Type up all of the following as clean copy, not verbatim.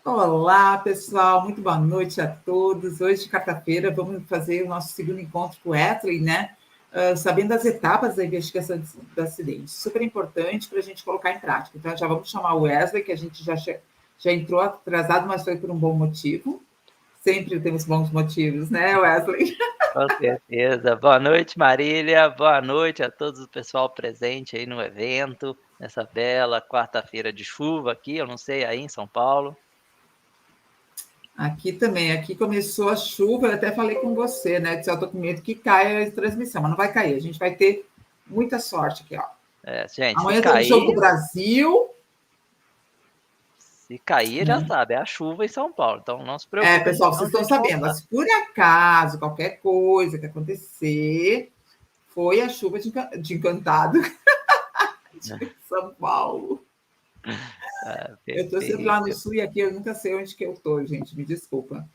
Olá, pessoal, muito boa noite a todos. Hoje, quarta-feira, vamos fazer o nosso segundo encontro com o Wesley, né? Sabendo as etapas da investigação do acidente. Super importante para a gente colocar em prática. Então, já vamos chamar o Wesley, que a gente já entrou atrasado, mas foi por um bom motivo. Sempre temos bons motivos, né, Wesley? Com certeza. Boa noite, Marília. Boa noite a todos o pessoal presente aí no evento, nessa bela quarta-feira de chuva aqui, eu não sei aí em São Paulo. Aqui também, aqui começou a chuva, eu até falei com você, né? Que eu estou com medo que caia a transmissão, mas não vai cair, a gente vai ter muita sorte aqui, ó. Gente, Amanhã tem o jogo do Brasil. Se cair, já sabe, é a chuva em São Paulo, então não se preocupe Pessoal, não vocês de a estão gente sabendo, voltar. mas se por acaso, qualquer coisa que acontecer, foi a chuva de encantado de São Paulo. Eu estou sempre lá no Perfeito. sul e aqui eu nunca sei onde que eu estou, gente, me desculpa.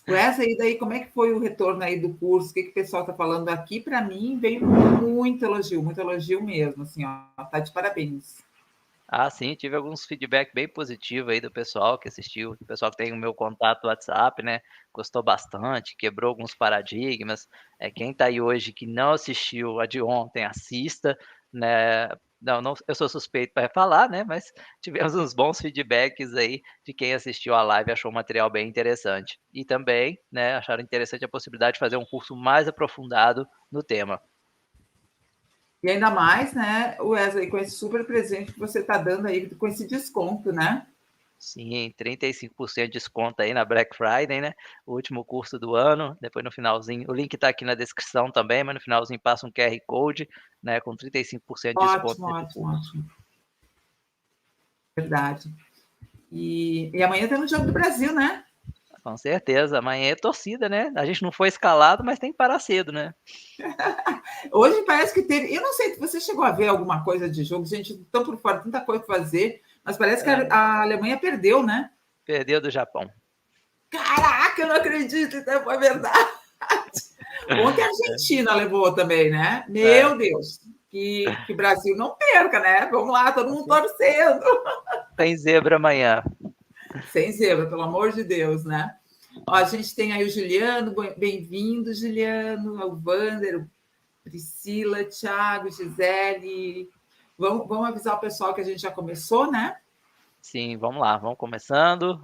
Essa aí, daí, como é que foi o retorno aí do curso? O que o pessoal está falando aqui? Para mim, veio muito elogio mesmo, assim, ó, tá de parabéns. Sim, tive alguns feedback bem positivo aí do pessoal que assistiu, do pessoal que tem o meu contato WhatsApp, né, gostou bastante, quebrou alguns paradigmas. Quem tá aí hoje que não assistiu a de ontem, assista, né. Não, eu sou suspeito para falar, né, mas tivemos uns bons feedbacks aí de quem assistiu a live e achou o material bem interessante. E também, né, acharam interessante a possibilidade de fazer um curso mais aprofundado no tema. E ainda mais, né, Wesley, com esse super presente que você está dando aí, com esse desconto, né? Sim, 35% de desconto aí na Black Friday, né, o último curso do ano, depois no finalzinho o link está aqui na descrição também, mas no finalzinho passa um QR Code, né, com 35% de desconto Ótimo, nesse ótimo, curso. ótimo. Verdade. E amanhã tem o Jogo do Brasil, né? Com certeza, amanhã é torcida, né, a gente não foi escalado, mas tem que parar cedo, né. Hoje parece que teve. Eu não sei se você chegou a ver alguma coisa de jogo, gente, tão por fora, tanta coisa para fazer, mas parece que a Alemanha perdeu, né? Perdeu do Japão. Caraca, eu não acredito, então foi verdade. Ontem a Argentina levou também, né? É, Meu Deus, que o Brasil não perca, né? Vamos lá, todo mundo assim, torcendo. tem zebra amanhã. Sem zebra, pelo amor de Deus, né? Ó, a gente tem aí o Juliano, bem-vindo, Juliano, o Vander, o Priscila, Thiago, Gisele. Vamos avisar o pessoal que a gente já começou, né? Sim, vamos lá, vamos começando,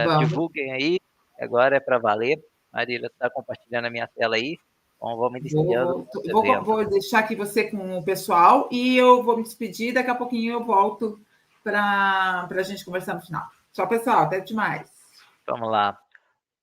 Vamos. divulguem aí, agora é para valer. Marília está compartilhando a minha tela aí, então vamos iniciando o nosso evento. Vou deixar aqui você com o pessoal e eu vou me despedir. Daqui a pouquinho eu volto para a gente conversar no final. Tchau, pessoal. Até demais. Vamos lá.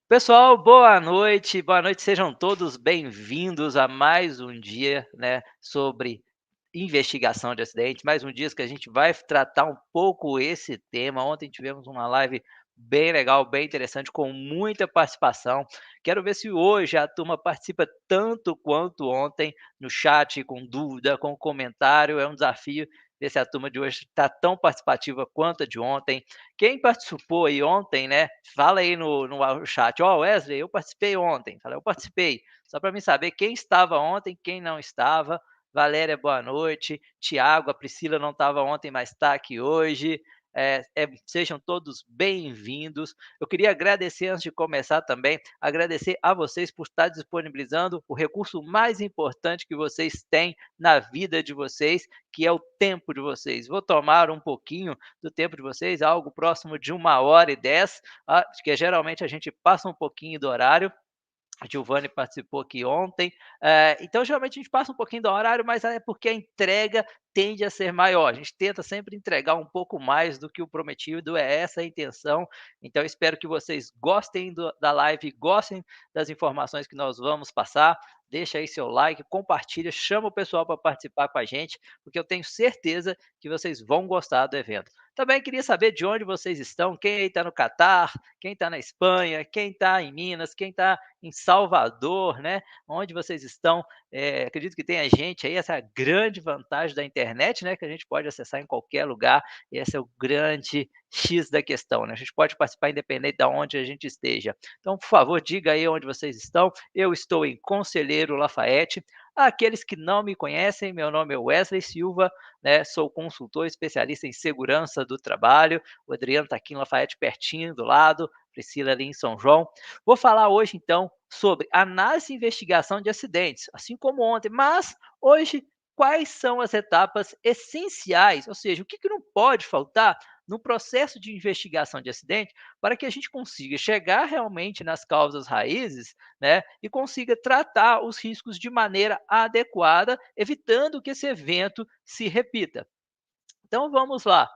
Pessoal, boa noite, sejam todos bem-vindos a mais um dia, né, sobre investigação de acidentes, mais um dia que a gente vai tratar um pouco esse tema. Ontem tivemos uma live bem legal, bem interessante, com muita participação. Quero ver se hoje a turma participa tanto quanto ontem no chat, com dúvida, com comentário. É um desafio ver se a turma de hoje está tão participativa quanto a de ontem. Quem participou aí ontem, né, fala aí no chat: "Ó, Wesley, eu participei ontem". Fala: "Eu participei", só para mim saber quem estava ontem, quem não estava. Valéria, boa noite. Tiago, a Priscila não estava ontem, mas está aqui hoje. Sejam todos bem-vindos. Eu queria agradecer, antes de começar também, agradecer a vocês por estar disponibilizando o recurso mais importante que vocês têm na vida de vocês, que é o tempo de vocês. Vou tomar um pouquinho do tempo de vocês, algo próximo de 1h10, que geralmente a gente passa um pouquinho do horário. A Giovanni participou aqui ontem. Então, geralmente, a gente passa um pouquinho do horário, mas é porque a entrega tende a ser maior. A gente tenta sempre entregar um pouco mais do que o prometido, é essa a intenção. Então, espero que vocês gostem da live, gostem das informações que nós vamos passar. Deixa aí seu like, compartilha, chama o pessoal para participar com a gente, porque eu tenho certeza que vocês vão gostar do evento. Também queria saber de onde vocês estão, quem aí está no Catar, quem está na Espanha, quem está em Minas, quem está em Salvador, né? Onde vocês estão? Acredito que tenha gente aí, essa é a grande vantagem da internet, né? Que a gente pode acessar em qualquer lugar, e esse é o grande X da questão, né? A gente pode participar independente de onde a gente esteja. Então, por favor, diga aí onde vocês estão. Eu estou em Conselheiro Lafayette. Aqueles que não me conhecem, meu nome é Wesley Silva, né? Sou consultor especialista em segurança do trabalho. O Adriano está aqui em Lafayette, pertinho do lado, Priscila ali em São João. Vou falar hoje, então, sobre análise e investigação de acidentes, assim como ontem, mas hoje quais são as etapas essenciais, ou seja, o que não pode faltar no processo de investigação de acidente para que a gente consiga chegar realmente nas causas raízes, né, e consiga tratar os riscos de maneira adequada, evitando que esse evento se repita. Então vamos lá.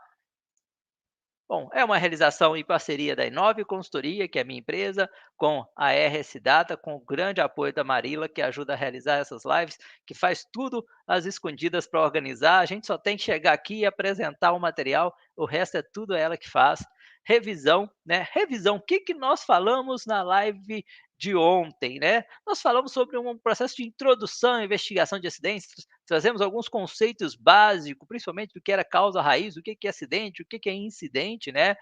Bom, é uma realização em parceria da Inove Consultoria, que é a minha empresa, com a RS Data, com o grande apoio da Marila, que ajuda a realizar essas lives, que faz tudo às escondidas para organizar. A gente só tem que chegar aqui e apresentar o material, o resto é tudo ela que faz. Revisão, né? Revisão, o que nós falamos na live de ontem, né? Nós falamos sobre um processo de introdução à investigação de acidentes, trazemos alguns conceitos básicos, principalmente do que era causa raiz, o que é acidente, o que é incidente, né?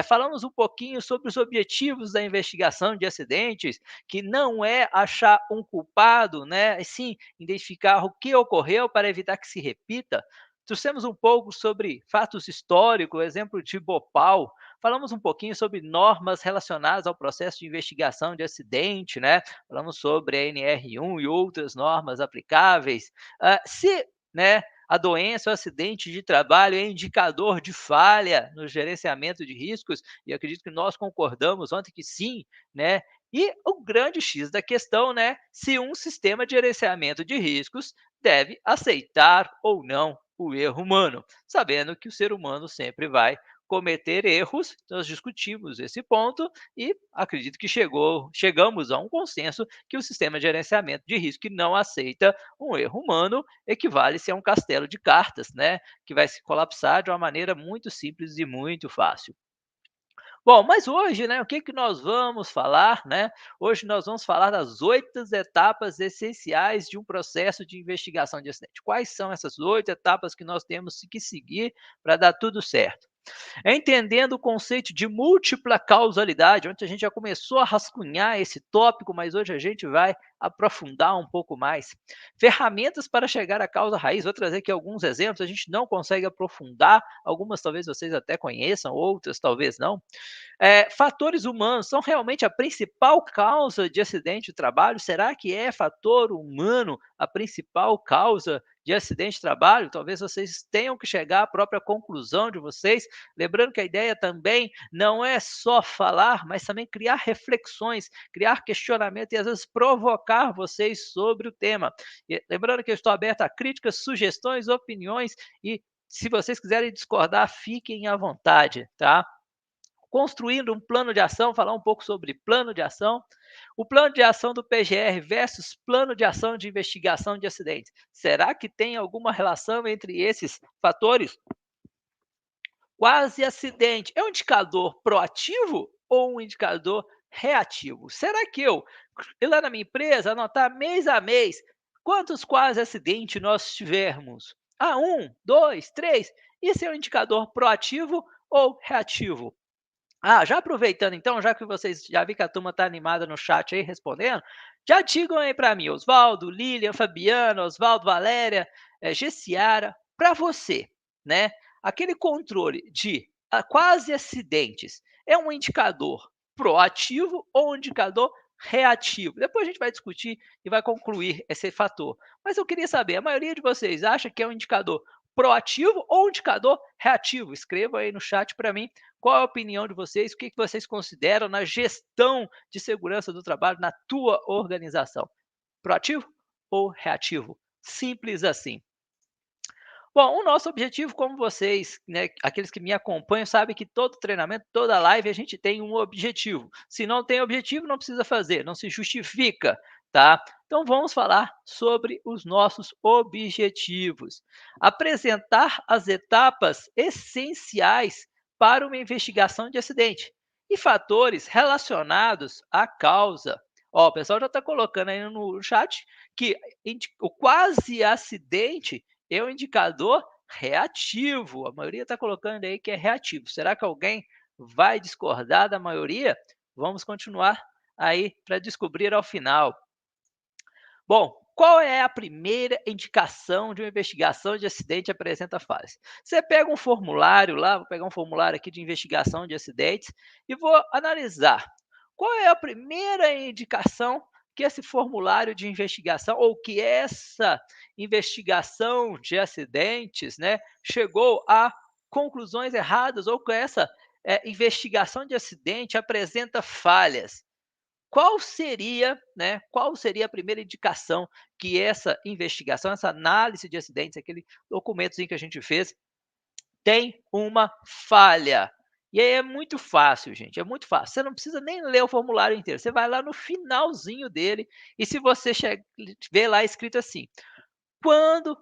Falamos um pouquinho sobre os objetivos da investigação de acidentes, que não é achar um culpado, né? E sim identificar o que ocorreu para evitar que se repita. Trouxemos um pouco sobre fatos históricos, exemplo de Bhopal. Falamos um pouquinho sobre normas relacionadas ao processo de investigação de acidente, né? Falamos sobre a NR1 e outras normas aplicáveis. Se, né, a doença ou acidente de trabalho é indicador de falha no gerenciamento de riscos, e acredito que nós concordamos ontem que sim, né? E o grande X da questão, né? Se um sistema de gerenciamento de riscos deve aceitar ou não o erro humano, sabendo que o ser humano sempre vai cometer erros. Nós discutimos esse ponto e acredito que chegamos a um consenso que o sistema de gerenciamento de risco que não aceita um erro humano equivale-se a um castelo de cartas, né? Que vai se colapsar de uma maneira muito simples e muito fácil. Bom, mas hoje, né, o que nós vamos falar, né? Hoje nós vamos falar das 8 etapas essenciais de um processo de investigação de acidente. Quais são essas 8 etapas que nós temos que seguir para dar tudo certo? Entendendo o conceito de múltipla causalidade, onde a gente já começou a rascunhar esse tópico, mas hoje a gente vai aprofundar um pouco mais. Ferramentas para chegar à causa raiz, vou trazer aqui alguns exemplos, a gente não consegue aprofundar, algumas talvez vocês até conheçam, outras talvez não. Fatores humanos são realmente a principal causa de acidente de trabalho? Será que é fator humano a principal causa de acidente de trabalho? Talvez vocês tenham que chegar à própria conclusão de vocês. Lembrando que a ideia também não é só falar, mas também criar reflexões, criar questionamento e às vezes provocar vocês sobre o tema. E lembrando que eu estou aberto a críticas, sugestões, opiniões e se vocês quiserem discordar, fiquem à vontade, tá? Construindo um plano de ação, falar um pouco sobre plano de ação. O plano de ação do PGR versus plano de ação de investigação de acidentes. Será que tem alguma relação entre esses fatores? Quase acidente é um indicador proativo ou um indicador reativo? Será que eu ir lá na minha empresa, anotar mês a mês quantos quase acidentes nós tivermos? Um, dois, três. Isso é um indicador proativo ou reativo? Já aproveitando então, já que vocês já vi que a turma está animada no chat aí respondendo, já digam aí para mim, Oswaldo, Lilian, Fabiano, Oswaldo, Valéria, Gessiara, para você, né? Aquele controle de quase acidentes é um indicador proativo ou um indicador reativo? Depois a gente vai discutir e vai concluir esse fator. Mas eu queria saber, a maioria de vocês acha que é um indicador proativo ou um indicador reativo? Escreva aí no chat para mim qual é a opinião de vocês, o que vocês consideram na gestão de segurança do trabalho na tua organização. Proativo ou reativo? Simples assim. Bom, o nosso objetivo, como vocês, né, aqueles que me acompanham, sabem que todo treinamento, toda live, a gente tem um objetivo. Se não tem objetivo, não precisa fazer, não se justifica, tá? Então vamos falar sobre os nossos objetivos. Apresentar as etapas essenciais para uma investigação de acidente e fatores relacionados à causa. Ó, o pessoal já está colocando aí no chat que o quase acidente é um indicador reativo. A maioria está colocando aí que é reativo. Será que alguém vai discordar da maioria? Vamos continuar aí para descobrir ao final. Bom, Qual é a primeira indicação de uma investigação de acidente que apresenta falhas? Você pega um formulário lá, vou pegar um formulário aqui de investigação de acidentes e vou analisar. Qual é a primeira indicação que esse formulário de investigação ou que essa investigação de acidentes, né, chegou a conclusões erradas ou que essa investigação de acidente apresenta falhas? Qual seria a primeira indicação que essa investigação, essa análise de acidentes, aquele documentozinho que a gente fez, tem uma falha? E aí é muito fácil, gente, é muito fácil. Você não precisa nem ler o formulário inteiro, você vai lá no finalzinho dele e se você vê lá escrito assim, quando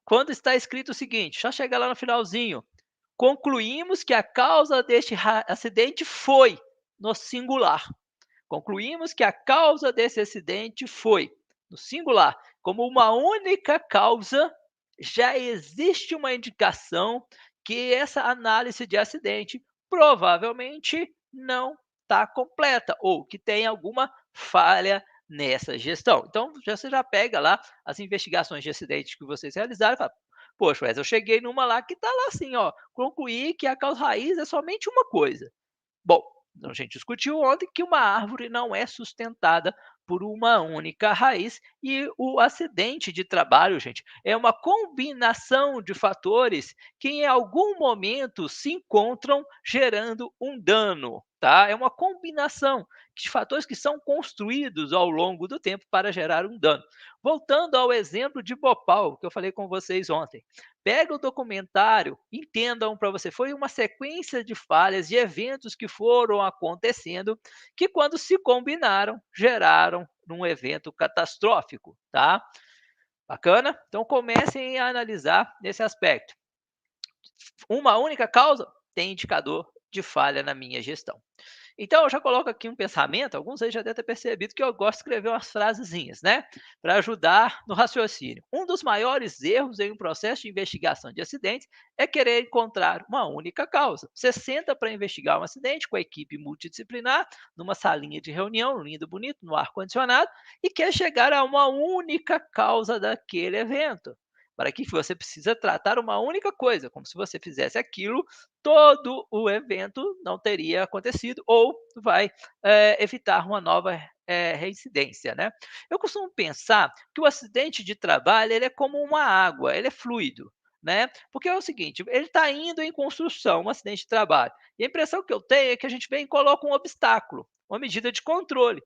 quando está escrito o seguinte, só chegar lá no finalzinho, concluímos que a causa deste acidente foi, no singular. Concluímos que a causa desse acidente foi, no singular, como uma única causa, já existe uma indicação que essa análise de acidente provavelmente não está completa ou que tem alguma falha nessa gestão. Então, você já pega lá as investigações de acidentes que vocês realizaram e fala, poxa, Wes, eu cheguei numa lá que está lá assim, ó, concluí que a causa raiz é somente uma coisa. Bom, então a gente discutiu ontem que uma árvore não é sustentada por uma única raiz e o acidente de trabalho, gente, é uma combinação de fatores que em algum momento se encontram gerando um dano, tá? É uma combinação de fatores que são construídos ao longo do tempo para gerar um dano. Voltando ao exemplo de Bhopal, que eu falei com vocês ontem. Pega o documentário, entendam para você, foi uma sequência de falhas, de eventos que foram acontecendo, que quando se combinaram, geraram um evento catastrófico, tá? Bacana? Então comecem a analisar nesse aspecto. Uma única causa tem indicador de falha na minha gestão. Então, eu já coloco aqui um pensamento, alguns aí já devem ter percebido que eu gosto de escrever umas frasezinhas, né? Para ajudar no raciocínio. Um dos maiores erros em um processo de investigação de acidentes é querer encontrar uma única causa. Você senta para investigar um acidente com a equipe multidisciplinar, numa salinha de reunião, lindo, bonito, no ar-condicionado, e quer chegar a uma única causa daquele evento. Para que você precisa tratar uma única coisa, como se você fizesse aquilo, todo o evento não teria acontecido ou vai evitar uma nova reincidência, né? Eu costumo pensar que o acidente de trabalho ele é como uma água, ele é fluido, né? Porque é o seguinte, ele está indo em construção, um acidente de trabalho. E a impressão que eu tenho é que a gente vem e coloca um obstáculo, uma medida de controle.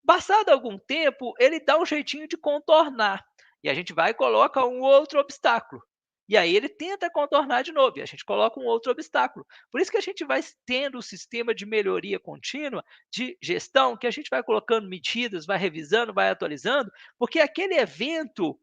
Passado algum tempo, ele dá um jeitinho de contornar. E a gente vai e coloca um outro obstáculo. E aí ele tenta contornar de novo, e a gente coloca um outro obstáculo. Por isso que a gente vai tendo um sistema de melhoria contínua, de gestão, que a gente vai colocando medidas, vai revisando, vai atualizando, porque aquele evento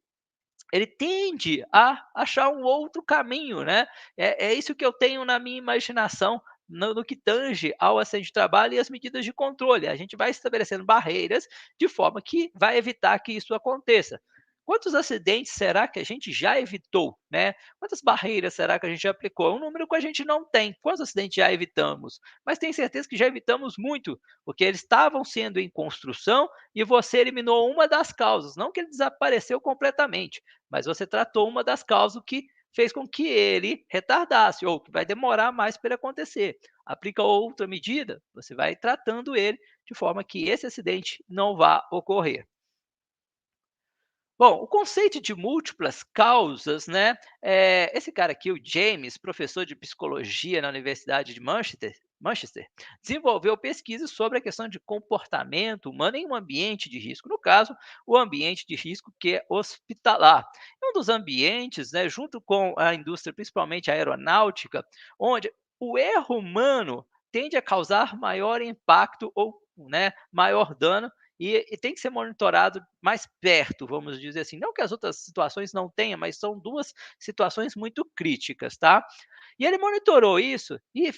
ele tende a achar um outro caminho, né? É isso que eu tenho na minha imaginação no que tange ao acidente de trabalho e as medidas de controle. A gente vai estabelecendo barreiras de forma que vai evitar que isso aconteça. Quantos acidentes será que a gente já evitou, né? Quantas barreiras será que a gente já aplicou? É um número que a gente não tem. Quantos acidentes já evitamos? Mas tenho certeza que já evitamos muito, porque eles estavam sendo em construção e você eliminou uma das causas, não que ele desapareceu completamente, mas você tratou uma das causas que fez com que ele retardasse ou que vai demorar mais para ele acontecer. Aplica outra medida, você vai tratando ele de forma que esse acidente não vá ocorrer. Bom, o conceito de múltiplas causas, né? Esse cara aqui, o James, professor de psicologia na Universidade de Manchester, desenvolveu pesquisas sobre a questão de comportamento humano em um ambiente de risco, no caso, o ambiente de risco que é hospitalar. É um dos ambientes, né, junto com a indústria, principalmente a aeronáutica, onde o erro humano tende a causar maior impacto ou maior dano e tem que ser monitorado mais perto, vamos dizer assim. Não que as outras situações não tenham, mas são duas situações muito críticas, tá? E ele monitorou isso e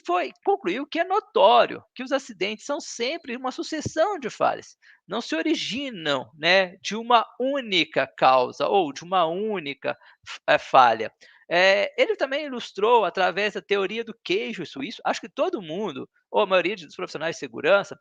concluiu que é notório que os acidentes são sempre uma sucessão de falhas, não se originam, né, de uma única causa ou de uma única falha. Ele também ilustrou através da teoria do queijo suíço. Acho que todo mundo, ou a maioria dos profissionais de segurança,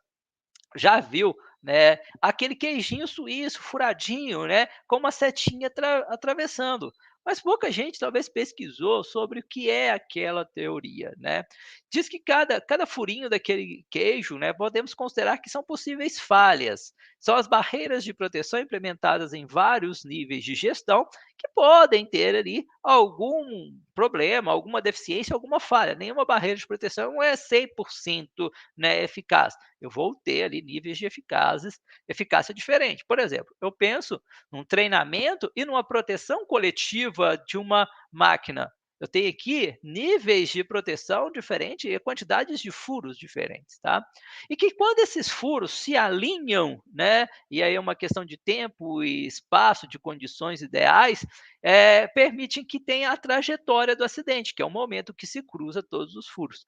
já viu, né, aquele queijinho suíço furadinho, né, com uma setinha atravessando. Mas pouca gente talvez pesquisou sobre o que é aquela teoria, né. Diz que cada furinho daquele queijo, né, podemos considerar que são possíveis falhas. São as barreiras de proteção implementadas em vários níveis de gestão que podem ter ali algum problema, alguma deficiência, alguma falha. Nenhuma barreira de proteção é 100%, né, eficaz. Eu vou ter ali níveis de eficácia diferente. Por exemplo, eu penso num treinamento e numa proteção coletiva de uma máquina. Eu tenho aqui níveis de proteção diferentes e quantidades de furos diferentes, tá? E que quando esses furos se alinham, né? E aí é uma questão de tempo e espaço, de condições ideais, permitem que tenha a trajetória do acidente, que é o momento que se cruza todos os furos.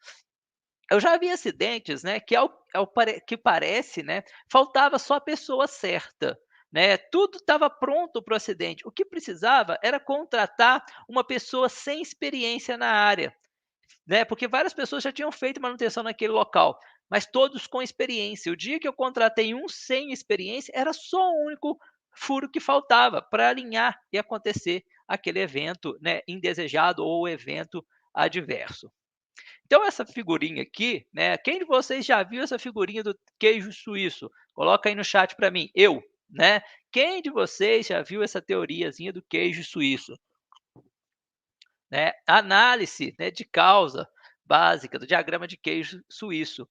Eu já vi acidentes, né, que que parece, né, faltava só a pessoa certa, né, tudo estava pronto para o acidente, o que precisava era contratar uma pessoa sem experiência na área, né, porque várias pessoas já tinham feito manutenção naquele local, mas todos com experiência. O dia que eu contratei um sem experiência, era só o único furo que faltava para alinhar e acontecer aquele evento, né, indesejado ou evento adverso. Então essa figurinha aqui, né, quem de vocês já viu essa figurinha do queijo suíço? Coloca aí no chat para mim, eu, né? Quem de vocês já viu essa teoriazinha do queijo suíço? Né? Análise, né, de causa básica do diagrama de queijo suíço.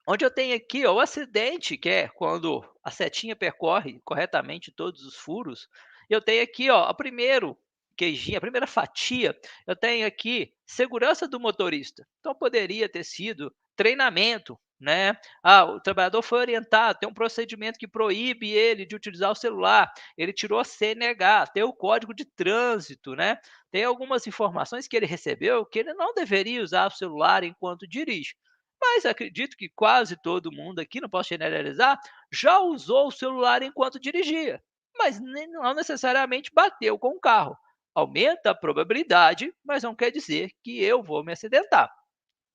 Onde eu tenho aqui ó, o acidente, que é quando a setinha percorre corretamente todos os furos. Eu tenho aqui ó, a primeiro queijinho, a primeira fatia, eu tenho aqui segurança do motorista. Então poderia ter sido treinamento, né? Ah, o trabalhador foi orientado, tem um procedimento que proíbe ele de utilizar o celular, ele tirou a CNH, tem o código de trânsito, né? Tem algumas informações que ele recebeu que ele não deveria usar o celular enquanto dirige. Mas acredito que quase todo mundo aqui, não posso generalizar, já usou o celular enquanto dirigia, mas não necessariamente bateu com o carro. Aumenta a probabilidade, mas não quer dizer que eu vou me acidentar.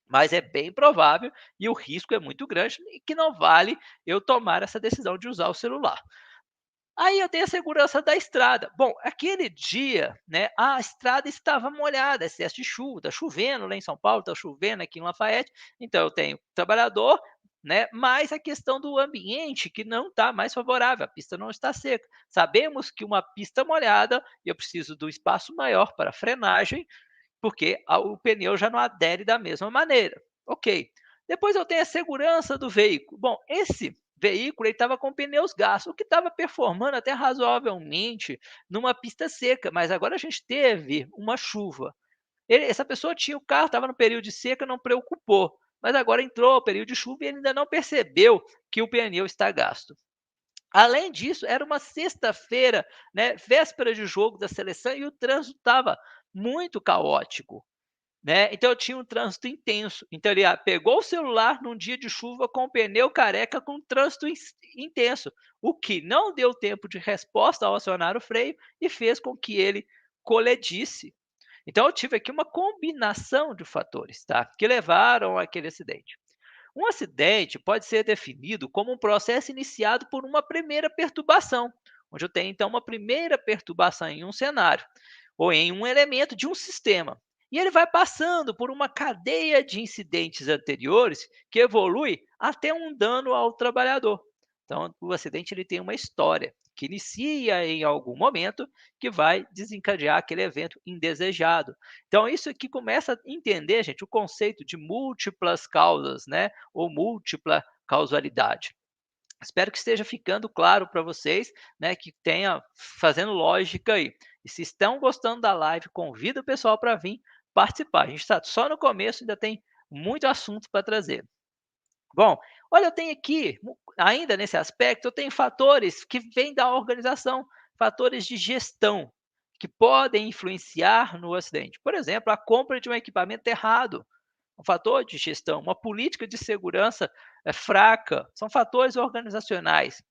Mas é bem provável e o risco é muito grande e que não vale eu tomar essa decisão de usar o celular. Aí eu tenho a segurança da estrada. Bom, aquele dia, né, a estrada estava molhada, excesso de chuva, está chovendo lá em São Paulo, está chovendo aqui em Lafayette, então eu tenho trabalhador, né, mais a questão do ambiente que não está mais favorável, a pista não está seca. Sabemos que uma pista molhada, eu preciso do espaço maior para frenagem, porque o pneu já não adere da mesma maneira. Ok. Depois eu tenho a segurança do veículo. Bom, esse veículo estava com pneus gastos, o que estava performando até razoavelmente numa pista seca, mas agora a gente teve uma chuva. Essa pessoa tinha o carro, estava no período de seca, não preocupou, mas agora entrou o período de chuva e ele ainda não percebeu que o pneu está gasto. Além disso, era uma sexta-feira, né, véspera de jogo da seleção e o trânsito estava muito caótico. Né? Então eu tinha um trânsito intenso. Então ele pegou o celular num dia de chuva com o pneu careca com trânsito intenso, o que não deu tempo de resposta ao acionar o freio e fez com que ele coledisse. Então eu tive aqui uma combinação de fatores, tá? Que levaram àquele acidente. Um acidente pode ser definido como um processo iniciado por uma primeira perturbação, onde eu tenho então uma primeira perturbação em um cenário ou em um elemento de um sistema. E ele vai passando por uma cadeia de incidentes anteriores que evolui até um dano ao trabalhador. Então, o acidente ele tem uma história que inicia em algum momento que vai desencadear aquele evento indesejado. Então, isso aqui começa a entender, gente, o conceito de múltiplas causas, né? Ou múltipla causalidade. Espero que esteja ficando claro para vocês, né, que tenha fazendo lógica aí. E se estão gostando da live, convida o pessoal para vir participar. A gente está só no começo, ainda tem muito assunto para trazer. Bom, olha, eu tenho aqui, ainda nesse aspecto, eu tenho fatores que vêm da organização, fatores de gestão, que podem influenciar no acidente. Por exemplo, a compra de um equipamento errado, um fator de gestão, uma política de segurança fraca, são fatores organizacionais.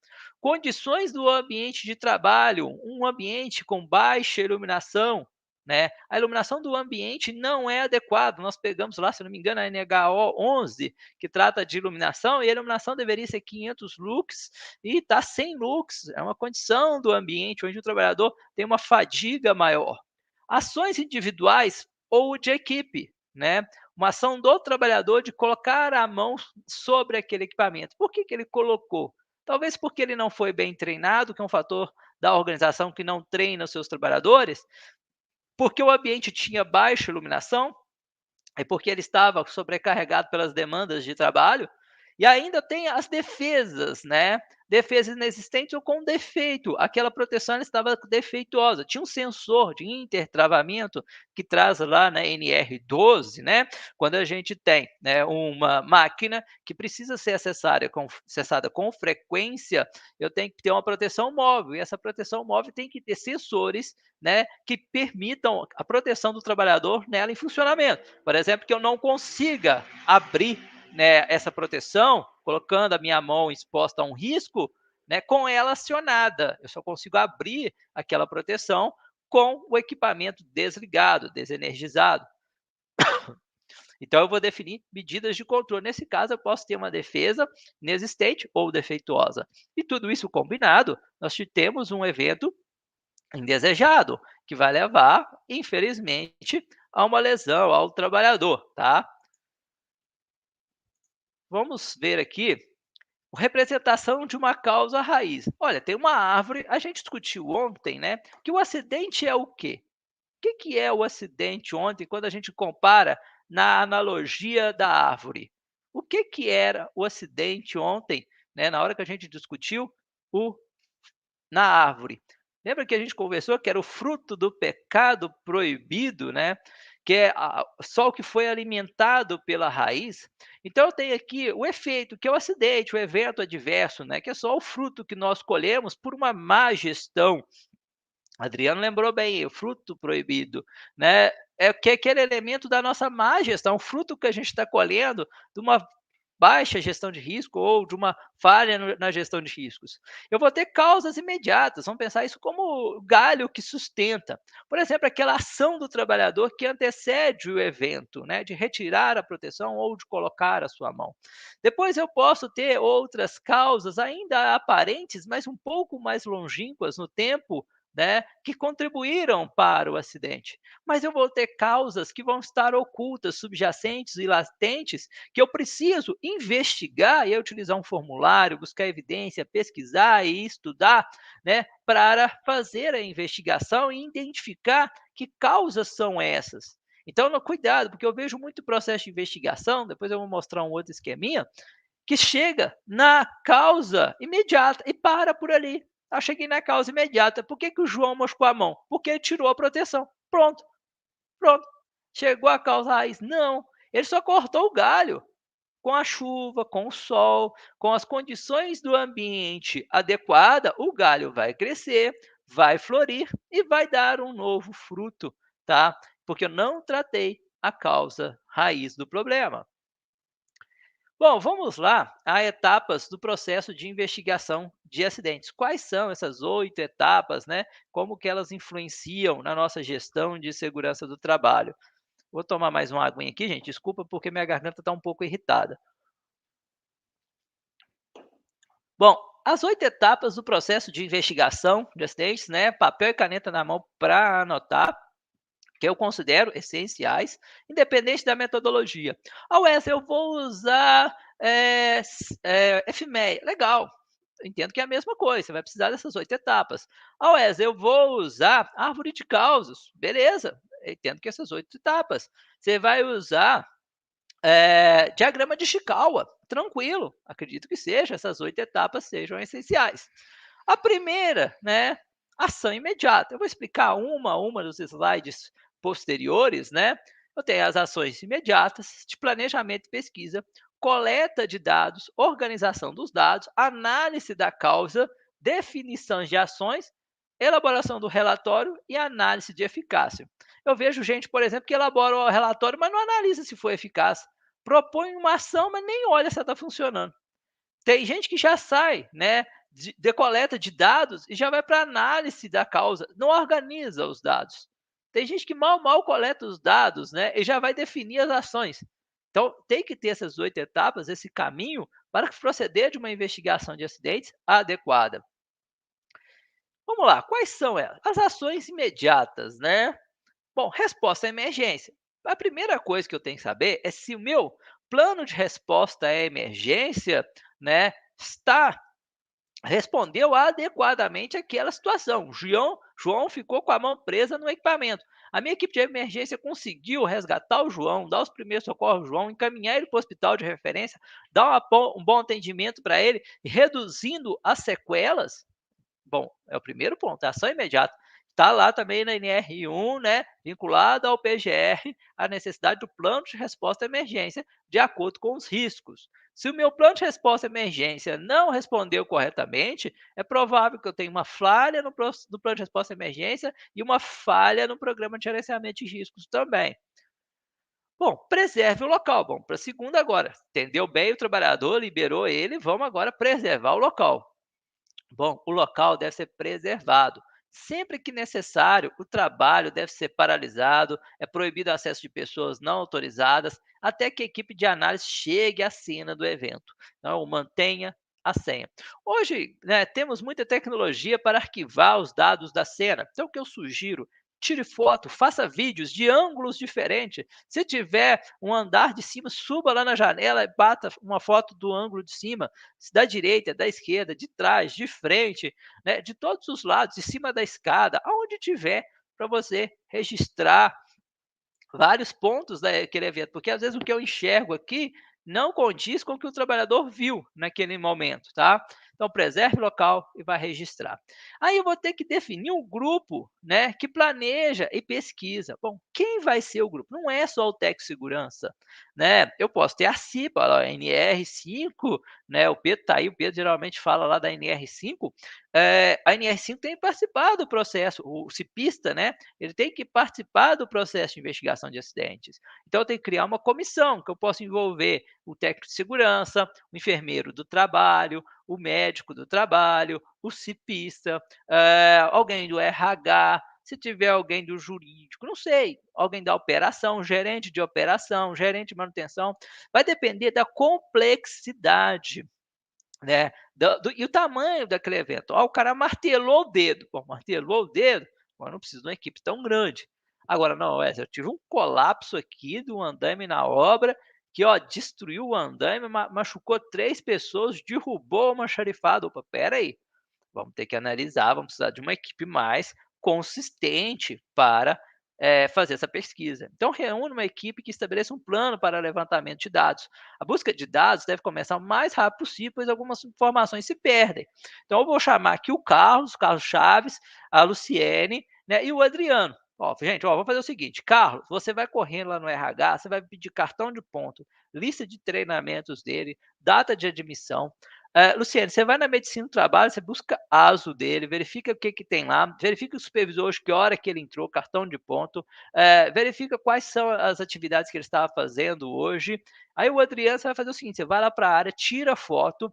Condições do ambiente de trabalho, um ambiente com baixa iluminação, né? A iluminação do ambiente não é adequada. Nós pegamos lá, se não me engano, a NHO 11, que trata de iluminação, e a iluminação deveria ser 500 lux e está 100 lux. É uma condição do ambiente onde o trabalhador tem uma fadiga maior. Ações individuais ou de equipe, né? Uma ação do trabalhador de colocar a mão sobre aquele equipamento. Por que ele colocou? Talvez porque ele não foi bem treinado, que é um fator da organização que não treina os seus trabalhadores, porque o ambiente tinha baixa iluminação, é porque ele estava sobrecarregado pelas demandas de trabalho, e ainda tem as defesas, né? Defesas inexistentes ou com defeito. Aquela proteção estava defeituosa. Tinha um sensor de intertravamento que traz lá na NR12, né? Quando a gente tem, né, uma máquina que precisa ser acessada com frequência, eu tenho que ter uma proteção móvel. E essa proteção móvel tem que ter sensores, né, que permitam a proteção do trabalhador nela em funcionamento. Por exemplo, que eu não consiga abrir, né, essa proteção, colocando a minha mão exposta a um risco, né, com ela acionada. Eu só consigo abrir aquela proteção com o equipamento desligado, desenergizado. Então, eu vou definir medidas de controle. Nesse caso, eu posso ter uma defesa inexistente ou defeituosa. E tudo isso combinado, nós temos um evento indesejado, que vai levar, infelizmente, a uma lesão ao trabalhador, tá? Vamos ver aqui a representação de uma causa raiz. Olha, tem uma árvore, a gente discutiu ontem, né, que o acidente é o quê? O que é o acidente ontem, quando a gente compara na analogia da árvore? O que era o acidente ontem, né, na hora que a gente discutiu o na árvore? Lembra que a gente conversou que era o fruto do pecado proibido, né? Que é só o que foi alimentado pela raiz. Então, eu tenho aqui o efeito, que é o acidente, o evento adverso, né? Que é só o fruto que nós colhemos por uma má gestão. Adriano lembrou bem, o fruto proibido, né? É que é aquele elemento da nossa má gestão, o fruto que a gente está colhendo de uma baixa gestão de risco ou de uma falha na gestão de riscos. Eu vou ter causas imediatas, vamos pensar isso como galho que sustenta. Por exemplo, aquela ação do trabalhador que antecede o evento, né, de retirar a proteção ou de colocar a sua mão. Depois eu posso ter outras causas ainda aparentes, mas um pouco mais longínquas no tempo, né, que contribuíram para o acidente. Mas eu vou ter causas que vão estar ocultas, subjacentes e latentes, que eu preciso investigar e utilizar um formulário, buscar evidência, pesquisar e estudar, né, para fazer a investigação e identificar que causas são essas. Então, cuidado, porque eu vejo muito processo de investigação, depois eu vou mostrar um outro esqueminha, que chega na causa imediata e para por ali. Eu cheguei na causa imediata. Por que o João machucou a mão? Porque ele tirou a proteção. Pronto, pronto. Chegou a causa raiz? Não. Ele só cortou o galho. Com a chuva, com o sol, com as condições do ambiente adequada, o galho vai crescer, vai florir e vai dar um novo fruto, tá? Porque eu não tratei a causa raiz do problema. Bom, vamos lá a etapas do processo de investigação de acidentes. Quais são essas 8 etapas, né? Como que elas influenciam na nossa gestão de segurança do trabalho? Vou tomar mais uma aguinha aqui, gente. Desculpa porque minha garganta está um pouco irritada. Bom, as 8 etapas do processo de investigação de acidentes, né? Papel e caneta na mão para anotar, que eu considero essenciais, independente da metodologia. Ah, Wesley, eu vou usar FMEA. Legal, entendo que é a mesma coisa, você vai precisar dessas 8 etapas. Ah, Wesley, eu vou usar árvore de causas. Beleza, entendo que essas 8 etapas. Você vai usar diagrama de Ishikawa, tranquilo, acredito que seja, essas 8 etapas sejam essenciais. A primeira, né, ação imediata. Eu vou explicar uma a uma dos slides posteriores, né? Eu tenho as ações imediatas de planejamento e pesquisa, coleta de dados, organização dos dados, análise da causa, definição de ações, elaboração do relatório e análise de eficácia. Eu vejo gente, por exemplo, que elabora o relatório, mas não analisa se foi eficaz. Propõe uma ação, mas nem olha se ela está funcionando. Tem gente que já sai, né, de coleta de dados e já vai para análise da causa, não organiza os dados. Tem gente que mal coleta os dados, né, e já vai definir as ações. Então, tem que ter essas 8 etapas, esse caminho, para proceder de uma investigação de acidentes adequada. Vamos lá, quais são elas? As ações imediatas, né? Bom, resposta à emergência. A primeira coisa que eu tenho que saber é se o meu plano de resposta à emergência, né, está respondeu adequadamente àquela situação. João ficou com a mão presa no equipamento. A minha equipe de emergência conseguiu resgatar o João, dar os primeiros socorros ao João, encaminhar ele para o hospital de referência, dar um bom atendimento para ele, reduzindo as sequelas. Bom, é o primeiro ponto, a ação imediata. Está lá também na NR1, né, vinculada ao PGR, a necessidade do plano de resposta à emergência, de acordo com os riscos. Se o meu plano de resposta à emergência não respondeu corretamente, é provável que eu tenha uma falha no plano de resposta à emergência e uma falha no programa de gerenciamento de riscos também. Bom, preserve o local. Bom, para a segunda agora. Entendeu bem o trabalhador, liberou ele, vamos agora preservar o local. Bom, o local deve ser preservado. Sempre que necessário, o trabalho deve ser paralisado, é proibido o acesso de pessoas não autorizadas até que a equipe de análise chegue à cena do evento. Então, mantenha a senha. Hoje, né, temos muita tecnologia para arquivar os dados da cena. Então, o que eu sugiro? Tire foto, faça vídeos de ângulos diferentes. Se tiver um andar de cima, suba lá na janela e bata uma foto do ângulo de cima, da direita, da esquerda, de trás, de frente, né, de todos os lados, de cima da escada, aonde tiver, para você registrar vários pontos daquele evento, porque às vezes o que eu enxergo aqui não condiz com o que o trabalhador viu naquele momento, tá? Então, preserve o local e vai registrar. Aí eu vou ter que definir um grupo, né, que planeja e pesquisa. Bom, quem vai ser o grupo? Não é só o Tec Segurança, né? Eu posso ter a CIPA, a NR5, né? O Pedro está aí, o Pedro geralmente fala lá da NR5. A NR5 tem que participar do processo, o cipista, né? Ele tem que participar do processo de investigação de acidentes. Então, eu tenho que criar uma comissão que eu possa envolver o técnico de segurança, o enfermeiro do trabalho, o médico do trabalho, o cipista, alguém do RH, se tiver alguém do jurídico, não sei, alguém da operação, gerente de operação, gerente de manutenção, vai depender da complexidade, né, e o tamanho daquele evento. O cara martelou o dedo. Bom, martelou o dedo, eu não preciso de uma equipe tão grande. Agora, não, eu tive um colapso aqui do andaime na obra, que destruiu o andaime, machucou 3 pessoas, derrubou uma xarifada. Opa, espera aí, vamos ter que analisar, vamos precisar de uma equipe mais consistente para fazer essa pesquisa. Então, reúne uma equipe que estabeleça um plano para levantamento de dados. A busca de dados deve começar o mais rápido possível, pois algumas informações se perdem. Então, eu vou chamar aqui o Carlos Chaves, a Luciene, né, e o Adriano. Gente, vamos fazer o seguinte, Carlos, você vai correndo lá no RH, você vai pedir cartão de ponto, lista de treinamentos dele, data de admissão. Luciane, você vai na medicina do trabalho, você busca ASO dele, verifica o que, que tem lá, verifica o supervisor hoje, que hora que ele entrou, cartão de ponto, verifica quais são as atividades que ele estava fazendo hoje. Aí o Adriano, você vai fazer o seguinte, você vai lá para a área, tira foto.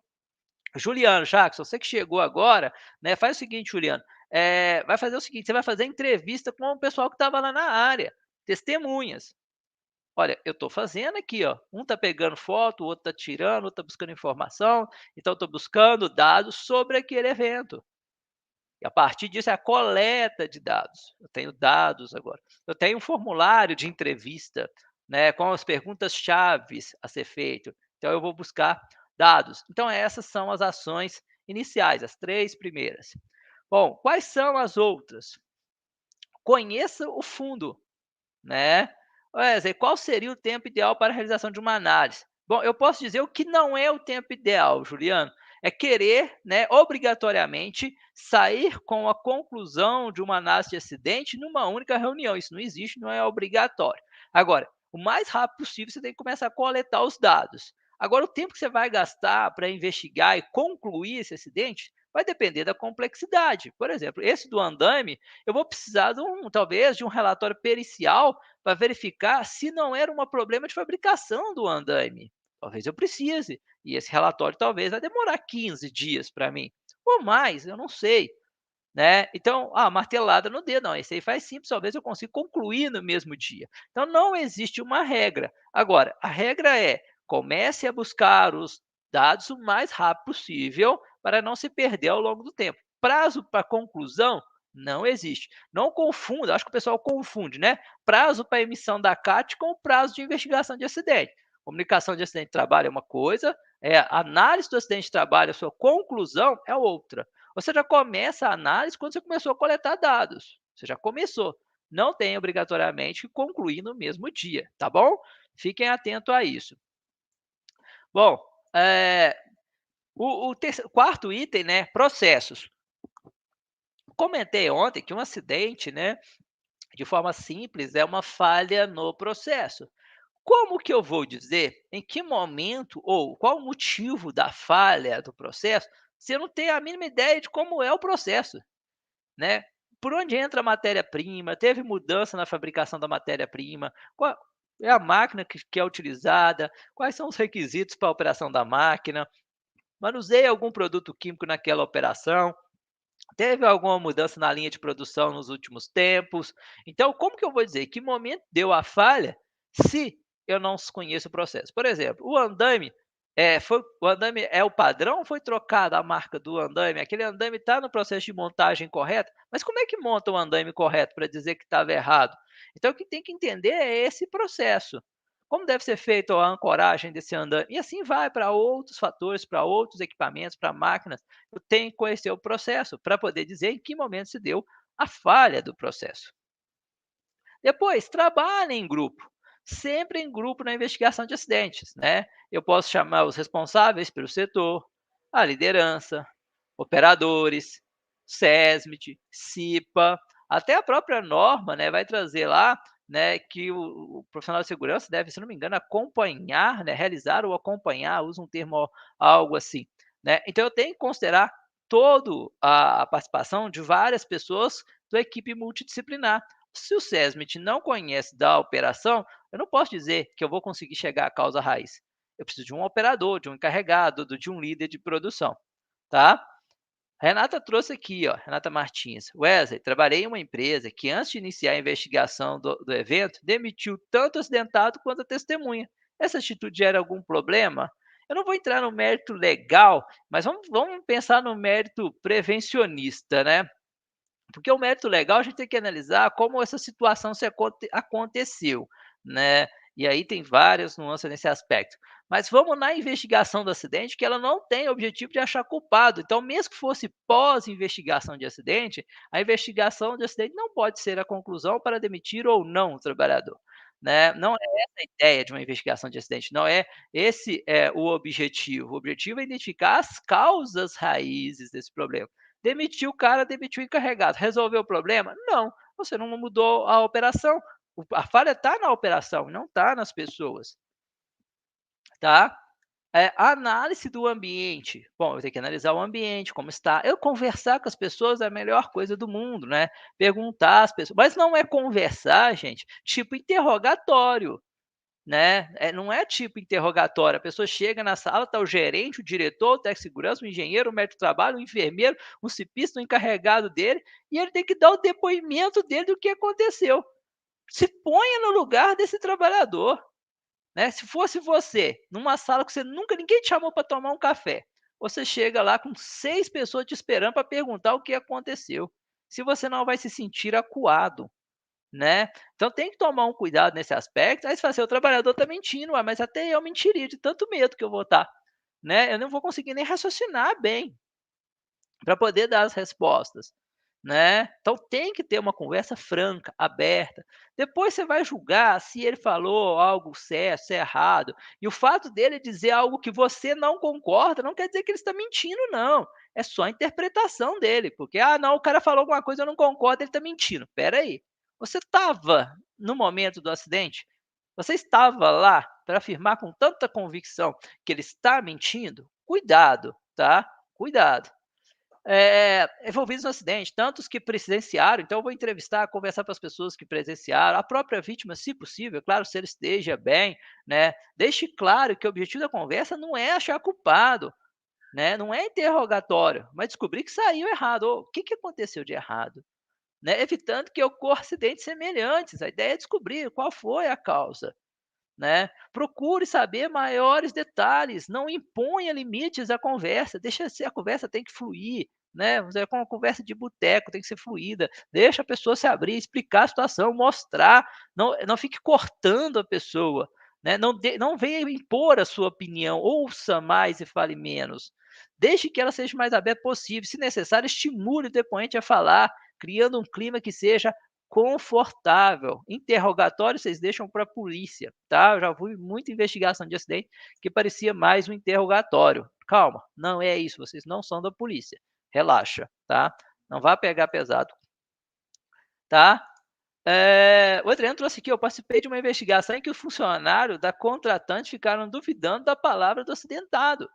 Juliano, Jackson, você que chegou agora, né, faz o seguinte, Juliano, vai fazer o seguinte, você vai fazer entrevista com o pessoal que estava lá na área, testemunhas. Olha, eu estou fazendo aqui, um está pegando foto, o outro está tirando, o outro está buscando informação, então estou buscando dados sobre aquele evento. E a partir disso é a coleta de dados. Eu tenho dados agora. Eu tenho um formulário de entrevista, né, com as perguntas-chave a ser feito. Então eu vou buscar dados. Então essas são as ações iniciais, as 3 primeiras. Bom, quais são as outras? Conheça o fundo, né? Wesley, qual seria o tempo ideal para a realização de uma análise? Bom, eu posso dizer o que não é o tempo ideal, Juliano. É querer, né, obrigatoriamente, sair com a conclusão de uma análise de acidente numa única reunião. Isso não existe, não é obrigatório. Agora, o mais rápido possível, você tem que começar a coletar os dados. Agora, o tempo que você vai gastar para investigar e concluir esse acidente vai depender da complexidade. Por exemplo, esse do andaime, eu vou precisar talvez de um relatório pericial para verificar se não era um problema de fabricação do andaime. Talvez eu precise. E esse relatório talvez vai demorar 15 dias para mim. Ou mais, eu não sei. né? Então, martelada no dedo, não, esse aí faz simples, talvez eu consiga concluir no mesmo dia. Então, não existe uma regra. Agora, a regra é: comece a buscar os dados o mais rápido possível para não se perder ao longo do tempo. Prazo para conclusão não existe. Não confunda, acho que o pessoal confunde, né? Prazo para emissão da CAT com o prazo de investigação de acidente. Comunicação de acidente de trabalho é uma coisa, análise do acidente de trabalho, a sua conclusão é outra. Você já começa a análise quando você começou a coletar dados. Você já começou. Não tem obrigatoriamente que concluir no mesmo dia, tá bom? Fiquem atentos a isso. Bom, o quarto item, né? Processos. Comentei ontem que um acidente, né? De forma simples, é uma falha no processo. Como que eu vou dizer em que momento ou qual o motivo da falha do processo se eu não tenho a mínima ideia de como é o processo? Né? Por onde entra a matéria-prima? Teve mudança na fabricação da matéria-prima? Qual é a máquina que é utilizada? Quais são os requisitos para a operação da máquina? Manuseei algum produto químico naquela operação? Teve alguma mudança na linha de produção nos últimos tempos? Então, como que eu vou dizer que momento deu a falha se eu não conheço o processo? Por exemplo, o andaime é o padrão ou foi trocada a marca do andaime? Aquele andaime está no processo de montagem correto, mas como é que monta o andaime correto para dizer que estava errado? Então, o que tem que entender é esse processo. Como deve ser feita a ancoragem desse andaime? E assim vai para outros fatores, para outros equipamentos, para máquinas. Eu tenho que conhecer o processo para poder dizer em que momento se deu a falha do processo. Depois, trabalhe em grupo, sempre em grupo na investigação de acidentes, né? Eu posso chamar os responsáveis pelo setor, a liderança, operadores, SESMIT, CIPA, até a própria norma, né, vai trazer lá, né, que o profissional de segurança deve, se não me engano, acompanhar, né, realizar ou acompanhar, usa um termo algo assim, né? Então eu tenho que considerar toda a participação de várias pessoas da equipe multidisciplinar. Se o SESMIT não conhece da operação, eu não posso dizer que eu vou conseguir chegar à causa raiz. Eu preciso de um operador, de um encarregado, de um líder de produção, tá? Renata trouxe aqui, ó, Renata Martins. Wesley, trabalhei em uma empresa que, antes de iniciar a investigação do evento, demitiu tanto o acidentado quanto a testemunha. Essa atitude gera algum problema? Eu não vou entrar no mérito legal, mas vamos pensar no mérito prevencionista, né? Porque o mérito legal a gente tem que analisar como essa situação aconteceu, né? E aí tem várias nuances nesse aspecto. Mas vamos na investigação do acidente, que ela não tem o objetivo de achar culpado. Então, mesmo que fosse pós-investigação de acidente, a investigação de acidente não pode ser a conclusão para demitir ou não o trabalhador. Né? Não é essa a ideia de uma investigação de acidente, não é esse o objetivo. O objetivo é identificar as causas raízes desse problema. Demitiu o cara, demitiu o encarregado. Resolveu o problema? Não, você não mudou a operação. A falha está na operação, não está nas pessoas, tá? A análise do ambiente. Bom, eu tenho que analisar o ambiente, como está. Eu conversar com as pessoas é a melhor coisa do mundo, né? Perguntar às pessoas. Mas não é conversar, gente, tipo interrogatório. Né? Não é tipo interrogatório, a pessoa chega na sala, está o gerente, o diretor, o técnico de segurança, o engenheiro, o médico de trabalho, o enfermeiro, o cipista, o encarregado dele, e ele tem que dar o depoimento dele do que aconteceu. Se ponha no lugar desse trabalhador. Né? Se fosse você, numa sala que você nunca ninguém te chamou para tomar um café, você chega lá com 6 pessoas te esperando para perguntar o que aconteceu. Se você não vai se sentir acuado, né? Então tem que tomar um cuidado nesse aspecto. Aí você fala assim: "O trabalhador está mentindo", mas até eu mentiria de tanto medo que eu vou estar, né? Eu não vou conseguir nem raciocinar bem para poder dar as respostas, né? Então tem que ter uma conversa franca, aberta. Depois você vai julgar se ele falou algo certo, se é errado. E o fato dele dizer algo que você não concorda não quer dizer que ele está mentindo, não. É só a interpretação dele, porque não, o cara falou alguma coisa, eu não concordo, ele está mentindo. Espera aí. Você estava no momento do acidente? Você estava lá para afirmar com tanta convicção que ele está mentindo? Cuidado, tá? Cuidado. Envolvidos no acidente, tantos que presenciaram, então eu vou entrevistar, conversar com as pessoas que presenciaram, a própria vítima, se possível, claro, se ele esteja bem, né? Deixe claro que o objetivo da conversa não é achar culpado, né? Não é interrogatório, mas descobrir que saiu errado. Ô, o que que aconteceu de errado? Né? Evitando que ocorra acidentes semelhantes. A ideia é descobrir qual foi a causa, né? Procure saber maiores detalhes, não imponha limites à conversa, deixa ser, a conversa tem que fluir, né? É como uma conversa de boteco, tem que ser fluida, deixa a pessoa se abrir, explicar a situação, mostrar, não fique cortando a pessoa, né? Não venha impor a sua opinião, ouça mais e fale menos. Deixe que ela seja o mais aberta possível, se necessário, estimule o depoente a falar, criando um clima que seja confortável. Interrogatório vocês deixam para a polícia, tá? Eu já vi muita investigação de acidente que parecia mais um interrogatório. Calma, não é isso, vocês não são da polícia. Relaxa, tá? Não vá pegar pesado, tá? O Adriano trouxe aqui, eu participei de uma investigação em que o funcionário da contratante ficaram duvidando da palavra do acidentado.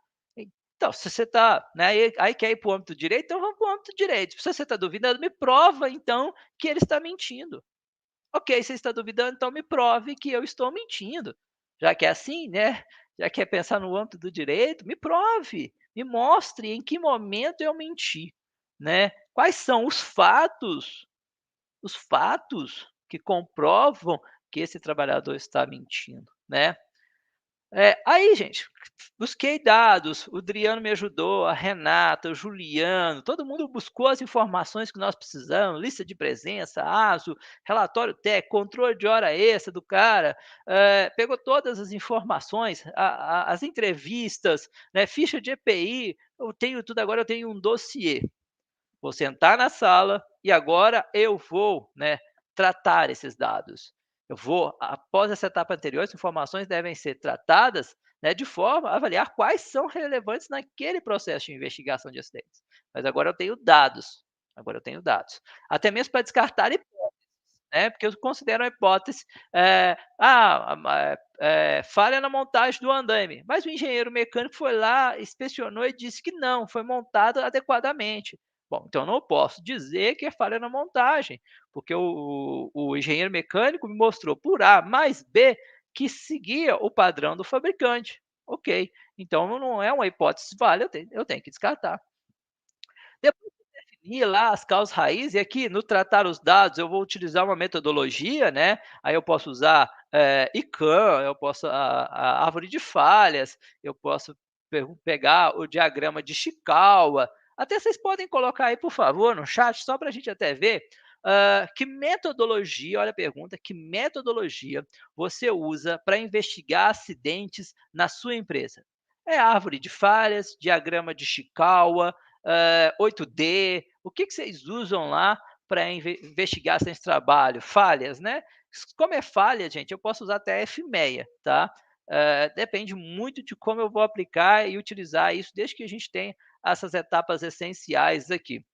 Então, se você está, né, aí quer ir para o âmbito direito, então vamos para o âmbito direito. Se você está duvidando, me prova, então, que ele está mentindo. Ok, você está duvidando, então me prove que eu estou mentindo. Já que é assim, né? Já quer pensar no âmbito do direito, me prove, me mostre em que momento eu menti, né? Quais são os fatos que comprovam que esse trabalhador está mentindo, né? Aí, gente, busquei dados, o Adriano me ajudou, a Renata, o Juliano, todo mundo buscou as informações que nós precisamos, lista de presença, ASO, relatório técnico, controle de hora extra do cara, pegou todas as informações, as entrevistas, né, ficha de EPI, eu tenho tudo agora, eu tenho um dossiê. Vou sentar na sala e agora eu vou, né, tratar esses dados. Eu vou, após essa etapa anterior, as informações devem ser tratadas, né, de forma a avaliar quais são relevantes naquele processo de investigação de acidentes. Mas agora eu tenho dados. Agora eu tenho dados. Até mesmo para descartar hipóteses, né? Porque eu considero a hipótese, falha na montagem do andaime, mas o engenheiro mecânico foi lá, inspecionou e disse que não, foi montado adequadamente. Bom, então eu não posso dizer que é falha na montagem, porque o engenheiro mecânico me mostrou por A mais B que seguia o padrão do fabricante. Ok, então não é uma hipótese válida, eu tenho que descartar. Depois de definir lá as causas raízes, e aqui no tratar os dados eu vou utilizar uma metodologia, né? Aí eu posso usar ICANN, eu posso a árvore de falhas, eu posso pegar o diagrama de Chikawa. Até vocês podem colocar aí, por favor, no chat, só para a gente até ver que metodologia, olha a pergunta, que metodologia você usa para investigar acidentes na sua empresa? É árvore de falhas, diagrama de Chikawa, 8D, o que vocês usam lá para investigar esse trabalho? Falhas, né? Como é falha, gente, eu posso usar até F6, tá? Depende muito de como eu vou aplicar e utilizar isso, desde que a gente tenha essas etapas essenciais aqui,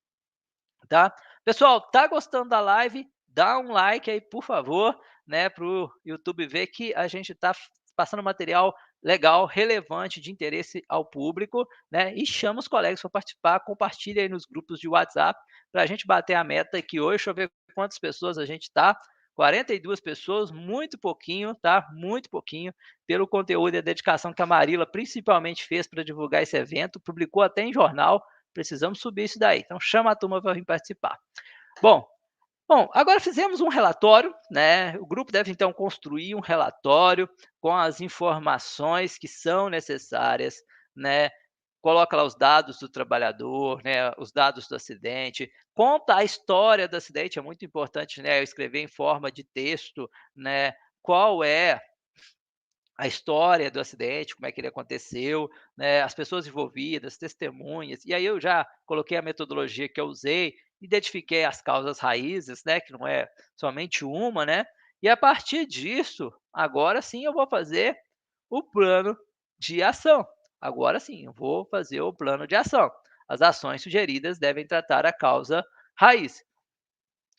tá? Pessoal, tá gostando da live? Dá um like aí, por favor, né, para o YouTube ver que a gente está passando material legal, relevante, de interesse ao público, né? E chama os colegas para participar, compartilha aí nos grupos de WhatsApp para a gente bater a meta aqui hoje. Deixa eu ver quantas pessoas a gente está. 42 pessoas, muito pouquinho, tá? Muito pouquinho, pelo conteúdo e a dedicação que a Marila principalmente fez para divulgar esse evento, publicou até em jornal. Precisamos subir isso daí. Então chama a turma para vir participar. Bom, agora fizemos um relatório, né? O grupo deve então construir um relatório com as informações que são necessárias, né? Coloca lá os dados do trabalhador, né? Os dados do acidente, conta a história do acidente, é muito importante, né? Eu escrever em forma de texto, né? Qual é a história do acidente, como é que ele aconteceu, né, as pessoas envolvidas, testemunhas, e aí eu já coloquei a metodologia que eu usei, identifiquei as causas raízes, né, que não é somente uma, né, e a partir disso, agora sim eu vou fazer o plano de ação. Agora sim, eu vou fazer o plano de ação. As ações sugeridas devem tratar a causa raiz.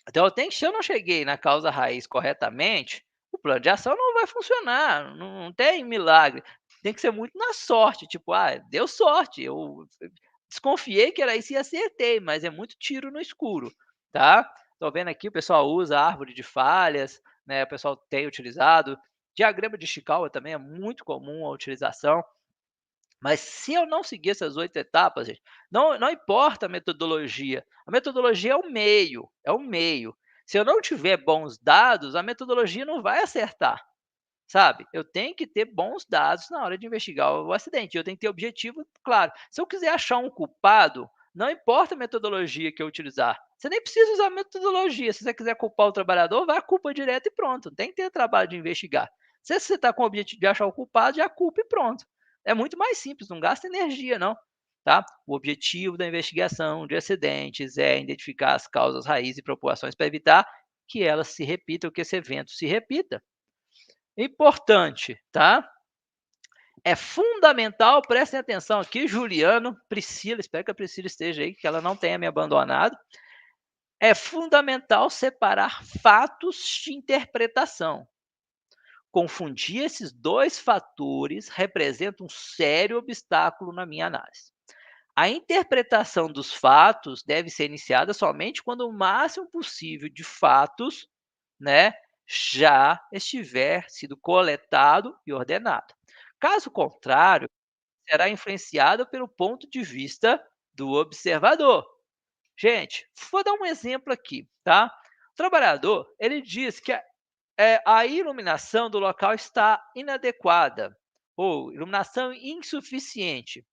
Então, se eu não cheguei na causa raiz corretamente, o plano de ação não vai funcionar, não tem milagre. Tem que ser muito na sorte, tipo, deu sorte, eu desconfiei que era isso e acertei, mas é muito tiro no escuro, tá? Tô vendo aqui o pessoal usa árvore de falhas, né, o pessoal tem utilizado. Diagrama de Chikawa também é muito comum a utilização. Mas se eu não seguir essas 8 etapas, gente, não importa a metodologia é o meio, é o meio. Se eu não tiver bons dados, a metodologia não vai acertar, sabe. Eu tenho que ter bons dados na hora de investigar o acidente, eu tenho que ter objetivo claro. Se eu quiser achar um culpado, não importa a metodologia que eu utilizar, você nem precisa usar metodologia, se você quiser culpar o trabalhador, vai a culpa direto e pronto, não tem que ter trabalho de investigar. Se você está com o objetivo de achar o culpado, já culpa e pronto. É muito mais simples, não gasta energia não, tá. O objetivo da investigação de acidentes é identificar as causas raízes e propor ações para evitar que elas se repitam, que esse evento se repita. Importante, tá? É fundamental, prestem atenção aqui, Juliano, Priscila, espero que a Priscila esteja aí, que ela não tenha me abandonado. É fundamental separar fatos de interpretação. Confundir esses dois fatores representa um sério obstáculo na minha análise. A interpretação dos fatos deve ser iniciada somente quando o máximo possível de fatos, né, já estiver sido coletado e ordenado. Caso contrário, será influenciado pelo ponto de vista do observador. Gente, vou dar um exemplo aqui, tá? O trabalhador, ele diz que a iluminação do local está inadequada ou iluminação insuficiente.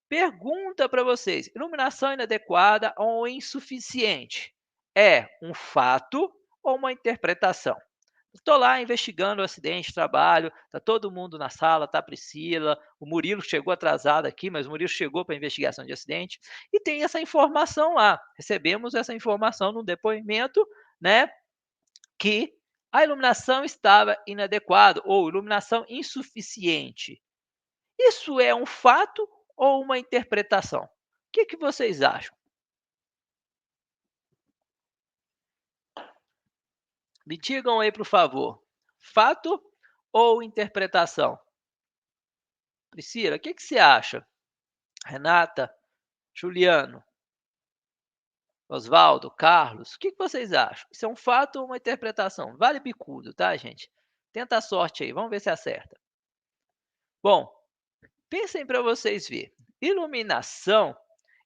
Pergunta para vocês: iluminação inadequada ou insuficiente é um fato ou uma interpretação? Estou lá investigando o acidente de trabalho, está todo mundo na sala, está a Priscila, o Murilo chegou atrasado aqui, mas o Murilo chegou para a investigação de acidente, e tem essa informação lá. Recebemos essa informação no depoimento, né, que a iluminação estava inadequada ou iluminação insuficiente. Isso é um fato ou uma interpretação? O que vocês acham? Me digam aí, por favor. Fato ou interpretação? Priscila, o que você acha? Renata, Juliano, Oswaldo, Carlos, o que vocês acham? Isso é um fato ou uma interpretação? Vale bicudo, tá, gente? Tenta a sorte aí, vamos ver se acerta. Bom, pensem para vocês verem. Iluminação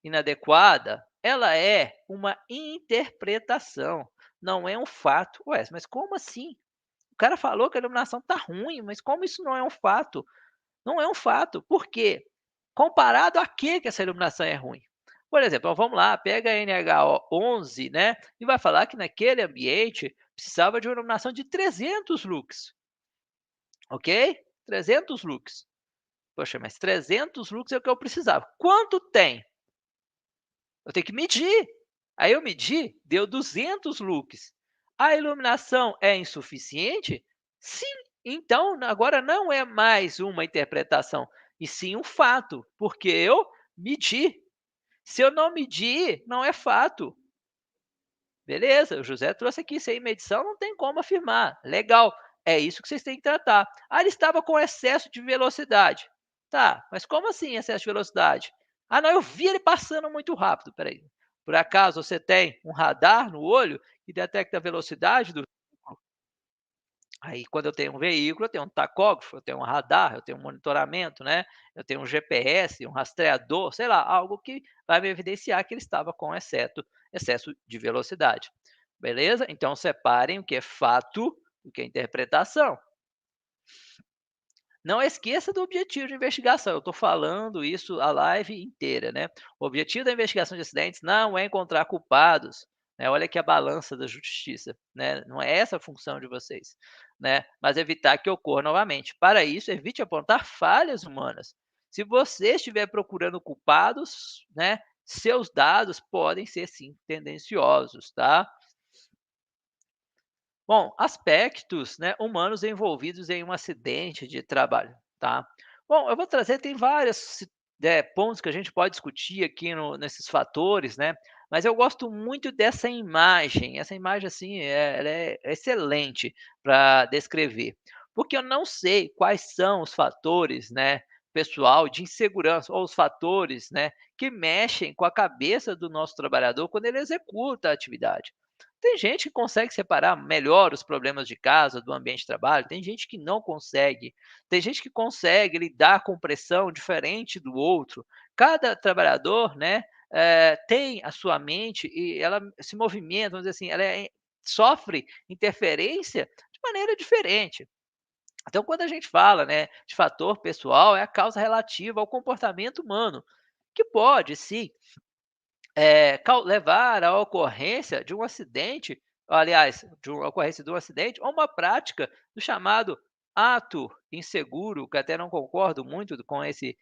inadequada, ela é uma interpretação, não é um fato. Ué, mas como assim? O cara falou que a iluminação está ruim, mas como isso não é um fato? Não é um fato. Por quê? Comparado a que essa iluminação é ruim? Por exemplo, vamos lá, pega a NH11, né, e vai falar que naquele ambiente precisava de uma iluminação de 300 lux, ok? 300 lux. Poxa, mas 300 lux é o que eu precisava. Quanto tem? Eu tenho que medir. Aí eu medi, deu 200 lux. A iluminação é insuficiente? Sim. Então, agora não é mais uma interpretação, e sim um fato, porque eu medi. Se eu não medir, não é fato. Beleza, o José trouxe aqui, sem medição não tem como afirmar. Legal, é isso que vocês têm que tratar. Ah, ele estava com excesso de velocidade. Tá, mas como assim excesso de velocidade? Ah, não, eu vi ele passando muito rápido. Peraí. Por acaso você tem um radar no olho que detecta a velocidade do veículo? Aí, quando eu tenho um veículo, eu tenho um tacógrafo, eu tenho um radar, eu tenho um monitoramento, né? Eu tenho um GPS, um rastreador, sei lá, algo que vai me evidenciar que ele estava com excesso de velocidade. Beleza? Então, separem o que é fato do que é interpretação. Não esqueça do objetivo de investigação. Eu estou falando isso a live inteira, né? O objetivo da investigação de acidentes não é encontrar culpados, né? Olha aqui a balança da justiça, né? Não é essa a função de vocês, né? Mas evitar que ocorra novamente. Para isso, evite apontar falhas humanas. Se você estiver procurando culpados, né? Seus dados podem ser sim tendenciosos, tá? Bom, aspectos, né, humanos envolvidos em um acidente de trabalho, tá? Bom, eu vou trazer, tem vários pontos que a gente pode discutir aqui nesses fatores, né? Mas eu gosto muito dessa imagem. Essa imagem, assim, ela é excelente para descrever, porque eu não sei quais são os fatores, né, pessoal de insegurança ou os fatores, né, que mexem com a cabeça do nosso trabalhador quando ele executa a atividade. Tem gente que consegue separar melhor os problemas de casa do ambiente de trabalho, tem gente que não consegue. Tem gente que consegue lidar com pressão diferente do outro. Cada trabalhador, né, tem a sua mente e ela se movimenta, vamos dizer assim, ela sofre interferência de maneira diferente. Então, quando a gente fala, né, de fator pessoal, é a causa relativa ao comportamento humano, que pode sim levar à ocorrência de um acidente, aliás, de uma ocorrência de um acidente ou uma prática do chamado ato inseguro, que até não concordo muito com esse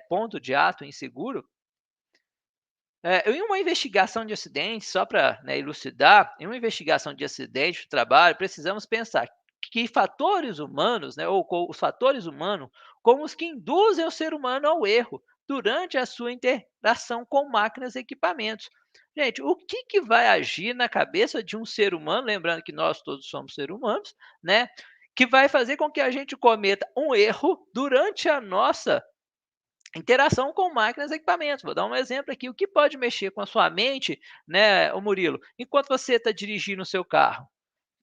ponto de ato inseguro. Em uma investigação de acidente, só para elucidar, em uma investigação de acidente de trabalho, precisamos pensar que fatores humanos, né, ou os fatores humanos, como os que induzem o ser humano ao erro durante a sua interação com máquinas e equipamentos. Gente, o que, que vai agir na cabeça de um ser humano, lembrando que nós todos somos seres humanos, né, que vai fazer com que a gente cometa um erro durante a nossa interação com máquinas e equipamentos. Vou dar um exemplo aqui. O que pode mexer com a sua mente, né, o Murilo, enquanto você está dirigindo o seu carro?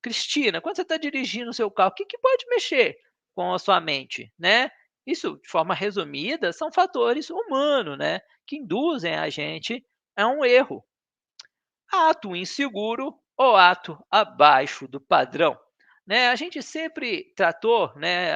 Cristina, quando você está dirigindo o seu carro, o que, que pode mexer com a sua mente, né? Isso, de forma resumida, são fatores humanos, né, que induzem a gente a um erro. Ato inseguro ou ato abaixo do padrão, né, a gente sempre tratou, né,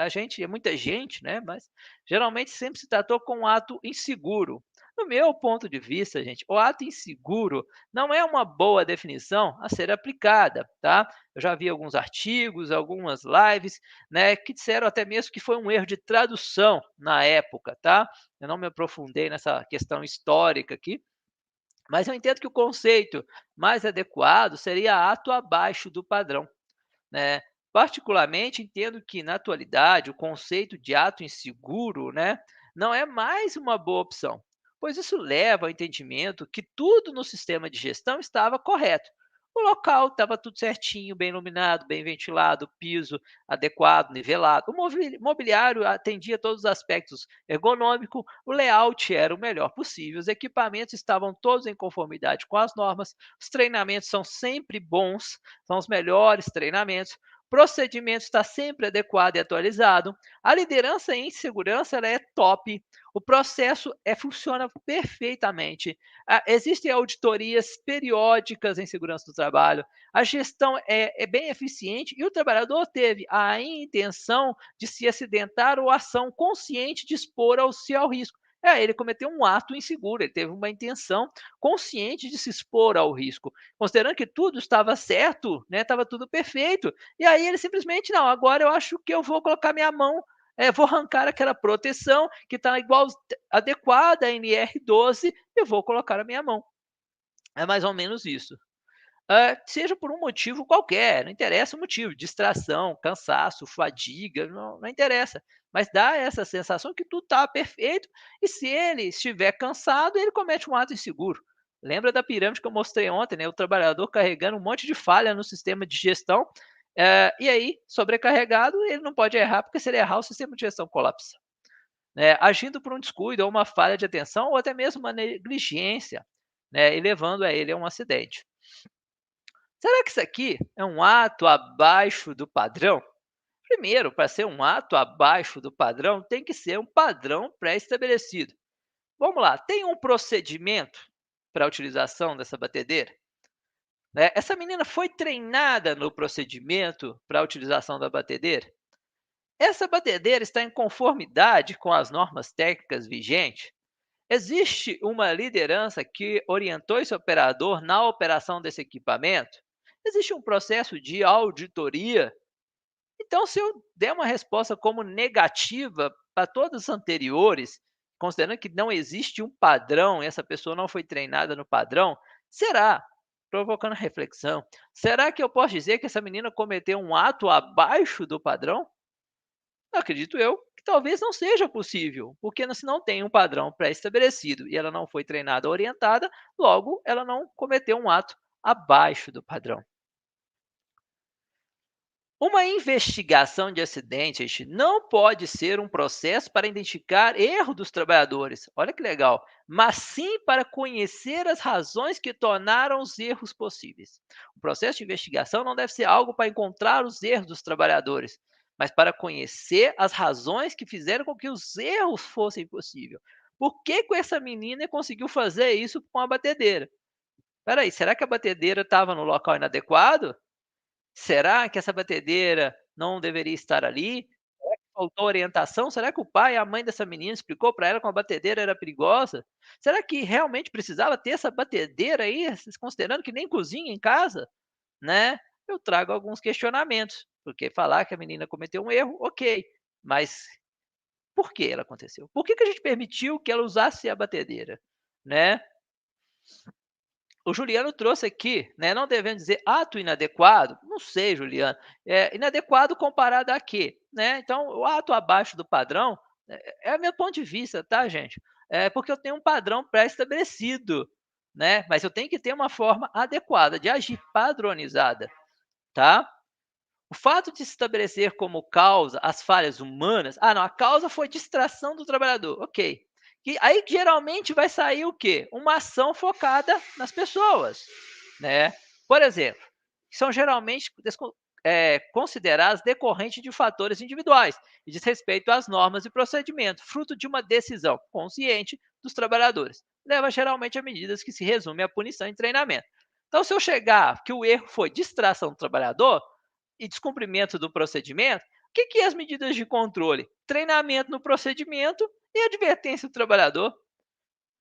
muita gente, né, mas geralmente sempre se tratou com um ato inseguro. No meu ponto de vista, gente, o ato inseguro não é uma boa definição a ser aplicada, tá? Eu já vi alguns artigos, algumas lives, né, que disseram até mesmo que foi um erro de tradução na época, tá? Eu não me aprofundei nessa questão histórica aqui, mas eu entendo que o conceito mais adequado seria ato abaixo do padrão, né. Particularmente, entendo que, na atualidade, o conceito de ato inseguro, né, não é mais uma boa opção, pois isso leva ao entendimento que tudo no sistema de gestão estava correto. O local estava tudo certinho, bem iluminado, bem ventilado, piso adequado, nivelado. O mobiliário atendia todos os aspectos ergonômicos, o layout era o melhor possível, os equipamentos estavam todos em conformidade com as normas, os treinamentos são sempre bons, são os melhores treinamentos, procedimento está sempre adequado e atualizado, a liderança em segurança ela é top, o processo funciona perfeitamente, existem auditorias periódicas em segurança do trabalho, a gestão é bem eficiente e o trabalhador teve a intenção de se acidentar ou ação consciente de expor ao-se ao risco. Ele cometeu um ato inseguro, ele teve uma intenção consciente de se expor ao risco, considerando que tudo estava certo, né, estava tudo perfeito, e aí ele simplesmente, não, agora eu acho que eu vou colocar minha mão, vou arrancar aquela proteção que está igual, adequada a NR12, e vou colocar a minha mão. É mais ou menos isso. Seja por um motivo qualquer, não interessa o motivo, distração, cansaço, fadiga, não interessa. Mas dá essa sensação que tudo está perfeito e se ele estiver cansado, ele comete um ato inseguro. Lembra da pirâmide que eu mostrei ontem, né? O trabalhador carregando um monte de falha no sistema de gestão, e aí, sobrecarregado, ele não pode errar, porque se ele errar, o sistema de gestão colapsa. Né? Agindo por um descuido ou uma falha de atenção, ou até mesmo uma negligência, né? E levando a ele a um acidente. Será que isso aqui é um ato abaixo do padrão? Primeiro, para ser um ato abaixo do padrão, tem que ser um padrão pré-estabelecido. Vamos lá, tem um procedimento para a utilização dessa batedeira? Né? Essa menina foi treinada no procedimento para a utilização da batedeira? Essa batedeira está em conformidade com as normas técnicas vigentes? Existe uma liderança que orientou esse operador na operação desse equipamento? Existe um processo de auditoria? Então, se eu der uma resposta como negativa para todas as anteriores, considerando que não existe um padrão, essa pessoa não foi treinada no padrão, será, provocando reflexão, será que eu posso dizer que essa menina cometeu um ato abaixo do padrão? Acredito eu que talvez não seja possível, porque se não tem um padrão pré-estabelecido e ela não foi treinada ou orientada, logo ela não cometeu um ato abaixo do padrão. Uma investigação de acidente, gente, não pode ser um processo para identificar erro dos trabalhadores, olha que legal, mas sim para conhecer as razões que tornaram os erros possíveis. O processo de investigação não deve ser algo para encontrar os erros dos trabalhadores, mas para conhecer as razões que fizeram com que os erros fossem possíveis. Por que que essa menina conseguiu fazer isso com a batedeira? Espera aí, será que a batedeira estava no local inadequado? Será que essa batedeira não deveria estar ali? Será que faltou orientação? Será que o pai e a mãe dessa menina explicou para ela que uma batedeira era perigosa? Será que realmente precisava ter essa batedeira aí, considerando que nem cozinha em casa, né? Eu trago alguns questionamentos, porque falar que a menina cometeu um erro, ok, mas por que ela aconteceu? Por que que a gente permitiu que ela usasse a batedeira, né? O Juliano trouxe aqui, né, não devendo dizer ato inadequado, não sei, Juliano, inadequado comparado a quê, né? Então, o ato abaixo do padrão, é meu ponto de vista, tá, gente? É porque eu tenho um padrão pré-estabelecido, né? Mas eu tenho que ter uma forma adequada de agir, padronizada, tá? O fato de se estabelecer como causa as falhas humanas, não, a causa foi distração do trabalhador, ok. E aí geralmente vai sair o quê? Uma ação focada nas pessoas, né? Por exemplo, são geralmente consideradas decorrentes de fatores individuais e diz respeito às normas e procedimentos, fruto de uma decisão consciente dos trabalhadores. Leva geralmente a medidas que se resumem à punição e treinamento. Então, se eu chegar que o erro foi distração do trabalhador, e descumprimento do procedimento, o que que é as medidas de controle? Treinamento no procedimento e advertência do trabalhador.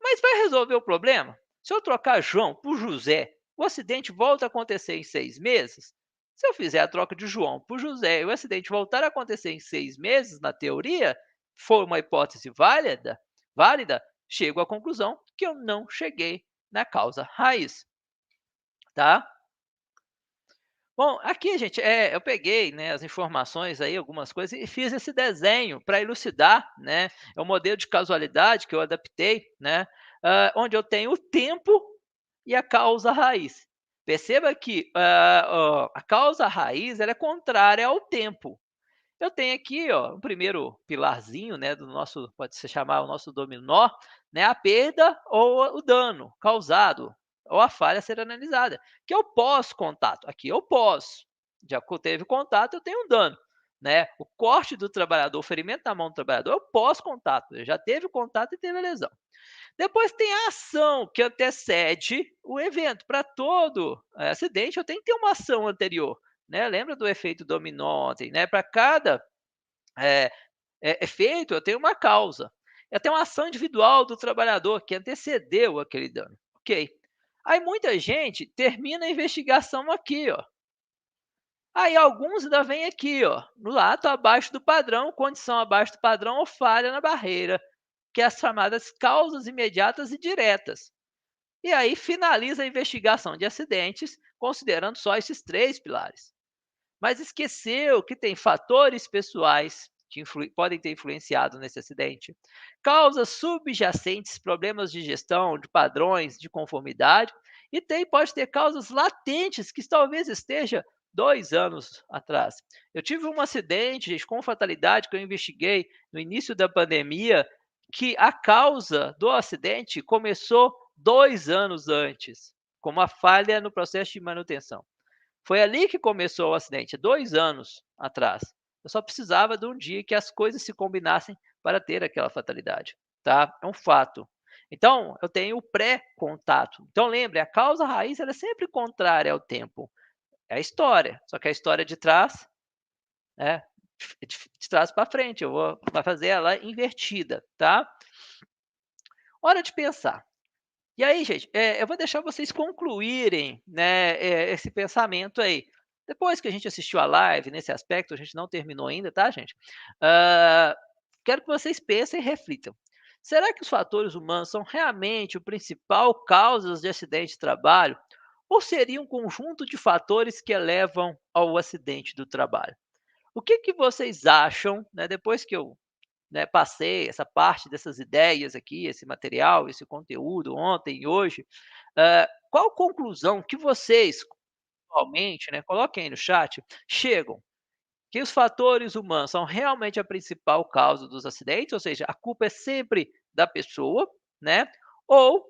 Mas vai resolver o problema? Se eu trocar João por José, o acidente volta a acontecer em 6 meses? Se eu fizer a troca de João por José e o acidente voltar a acontecer em 6 meses, na teoria, for uma hipótese válida, chego à conclusão que eu não cheguei na causa raiz, tá? Bom, aqui, gente, eu peguei, né, as informações aí, algumas coisas, e fiz esse desenho para elucidar, né, é um modelo de casualidade que eu adaptei, né, onde eu tenho o tempo e a causa raiz. Perceba que a causa raiz ela é contrária ao tempo. Eu tenho aqui, ó, o primeiro pilarzinho, né, do nosso, pode se chamar o nosso dominó, né, a perda ou o dano causado, ou a falha a ser analisada, que é o pós-contato. Aqui eu pós, já teve contato, eu tenho um dano, né? O corte do trabalhador, o ferimento na mão do trabalhador é o pós-contato, ele já teve o contato e teve a lesão. Depois tem a ação que antecede o evento. Para todo acidente, eu tenho que ter uma ação anterior, né? Lembra do efeito dominó ontem, né? Para cada eh, efeito, eu tenho uma causa. Eu tenho uma ação individual do trabalhador que antecedeu aquele dano. Ok. Aí muita gente termina a investigação aqui, ó. Aí alguns ainda vêm aqui, ó, no ato abaixo do padrão, condição abaixo do padrão ou falha na barreira, que é as chamadas causas imediatas e diretas. E aí finaliza a investigação de acidentes, considerando só esses 3 pilares. Mas esqueceu que tem fatores pessoais que podem ter influenciado nesse acidente, causas subjacentes, problemas de gestão, de padrões, de conformidade, e pode ter causas latentes que talvez esteja 2 anos atrás. Eu tive um acidente, gente, com fatalidade que eu investiguei no início da pandemia, que a causa do acidente começou 2 anos antes, com uma falha no processo de manutenção. Foi ali que começou o acidente, 2 anos atrás. Eu só precisava de um dia que as coisas se combinassem para ter aquela fatalidade, tá? É um fato. Então, eu tenho o pré-contato. Então, lembre, a causa raiz ela é sempre contrária ao tempo. É a história, só que a história de trás, né, de trás para frente, vai fazer ela invertida, tá? Hora de pensar. E aí, gente, eu vou deixar vocês concluírem, né, esse pensamento aí. Depois que a gente assistiu a live, nesse aspecto, a gente não terminou ainda, tá, gente? Hã, quero que vocês pensem e reflitam. Será que os fatores humanos são realmente o principal causas de acidente de trabalho? Ou seria um conjunto de fatores que levam ao acidente do trabalho? O que que vocês acham, né, depois que eu, né, passei essa parte dessas ideias aqui, esse material, esse conteúdo ontem e hoje, qual conclusão que vocês, atualmente, né, coloquem aí no chat, chegam? que os fatores humanos são realmente a principal causa dos acidentes, ou seja, a culpa é sempre da pessoa, né? Ou,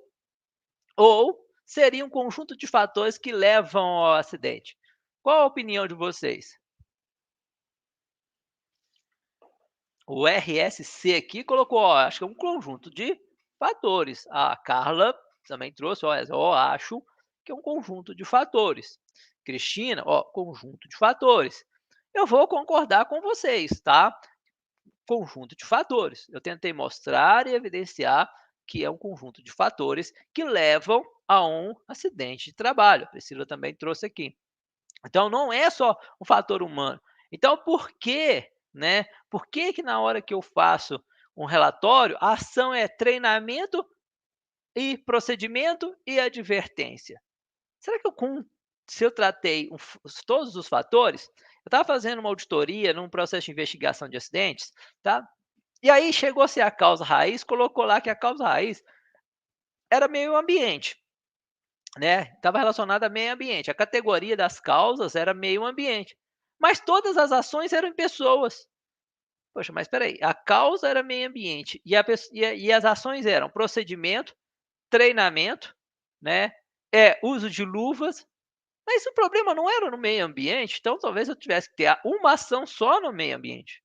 ou seria um conjunto de fatores que levam ao acidente. Qual a opinião de vocês? O RSC aqui colocou, ó, acho que é um conjunto de fatores. A Carla também trouxe, ó, eu acho que é um conjunto de fatores. Cristina, ó, conjunto de fatores. Eu vou concordar com vocês, tá? Conjunto de fatores. Eu tentei mostrar e evidenciar que é um conjunto de fatores que levam a um acidente de trabalho. A Priscila também trouxe aqui. Então, não é só um fator humano. Então, por que, né? Por que que na hora que eu faço um relatório, a ação é treinamento e procedimento e advertência? Será que se eu tratei todos os fatores, eu estava fazendo uma auditoria num processo de investigação de acidentes, tá? E aí chegou-se a causa raiz, colocou lá que a causa raiz era meio ambiente, né? Estava relacionada a meio ambiente. A categoria das causas era meio ambiente. Mas todas as ações eram em pessoas. Poxa, mas espera aí, a causa era meio ambiente e as ações eram procedimento, treinamento, né? Uso de luvas. Mas o problema não era no meio ambiente, então talvez eu tivesse que ter uma ação só no meio ambiente.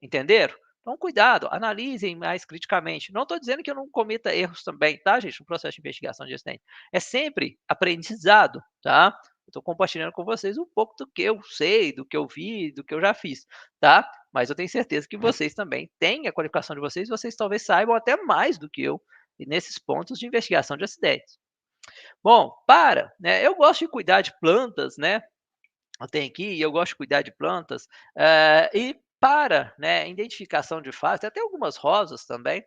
Entenderam? Então, cuidado, analisem mais criticamente. Não estou dizendo que eu não cometa erros também, tá, gente? No processo de investigação de acidente. É sempre aprendizado, tá? Estou compartilhando com vocês um pouco do que eu sei, do que eu vi, do que eu já fiz, tá? Mas eu tenho certeza que vocês também têm a qualificação de vocês talvez saibam até mais do que eu nesses pontos de investigação de acidentes. Bom, né? Eu gosto de cuidar de plantas, né? Eu tenho aqui e eu gosto de cuidar de plantas, e para, né, identificação de falhas, tem até algumas rosas também,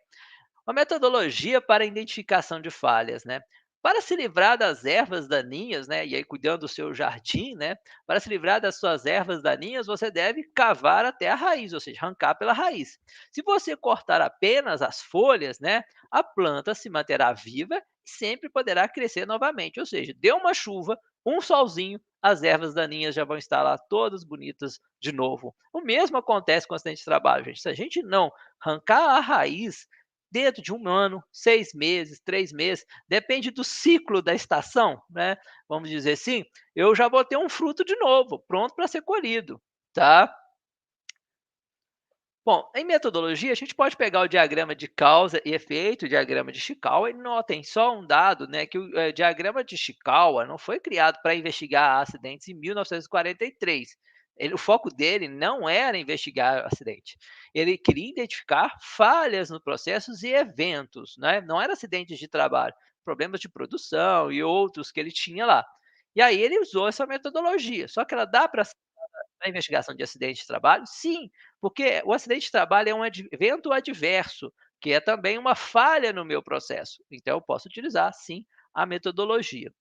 uma metodologia para identificação de falhas, né. Para se livrar das ervas daninhas, né, e aí cuidando do seu jardim, né, para se livrar das suas ervas daninhas, você deve cavar até a raiz, ou seja, arrancar pela raiz. Se você cortar apenas as folhas, né, a planta se manterá viva e sempre poderá crescer novamente, ou seja, deu uma chuva, um solzinho, as ervas daninhas já vão estar lá todas bonitas de novo. O mesmo acontece com o acidente de trabalho, gente. Se a gente não arrancar a raiz dentro de 1 ano, 6 meses, 3 meses, depende do ciclo da estação, né, vamos dizer assim, eu já vou ter um fruto de novo, pronto para ser colhido, tá. Bom, em metodologia, a gente pode pegar o diagrama de causa e efeito, o diagrama de Chikawa, e notem só um dado, né, que o diagrama de Chikawa não foi criado para investigar acidentes em 1943. O foco dele não era investigar acidente. Ele queria identificar falhas nos processos e eventos, né? Não era acidentes de trabalho, problemas de produção e outros que ele tinha lá. E aí ele usou essa metodologia. Só que ela dá para na investigação de acidente de trabalho? Sim, porque o acidente de trabalho é um evento adverso, que é também uma falha no meu processo. Então, eu posso utilizar, sim, a metodologia.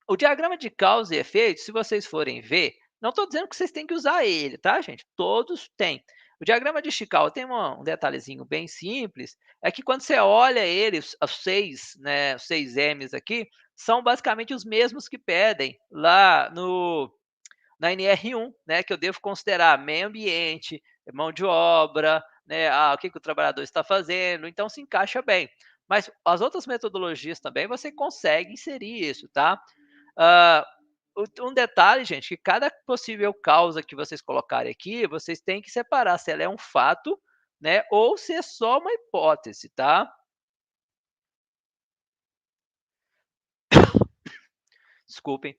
O diagrama de causa e efeito, se vocês forem ver, não estou dizendo que vocês têm que usar ele, tá, gente? Todos têm. O diagrama de Chicago tem um detalhezinho bem simples, é que quando você olha ele, os 6, né, os 6 M's aqui, são basicamente os mesmos que pedem lá na NR1, né, que eu devo considerar meio ambiente, mão de obra, né, o que, que o trabalhador está fazendo, então se encaixa bem. Mas as outras metodologias também você consegue inserir isso, tá? Ah, um detalhe, gente, que cada possível causa que vocês colocarem aqui, vocês têm que separar se ela é um fato, né, ou se é só uma hipótese, tá? Desculpem.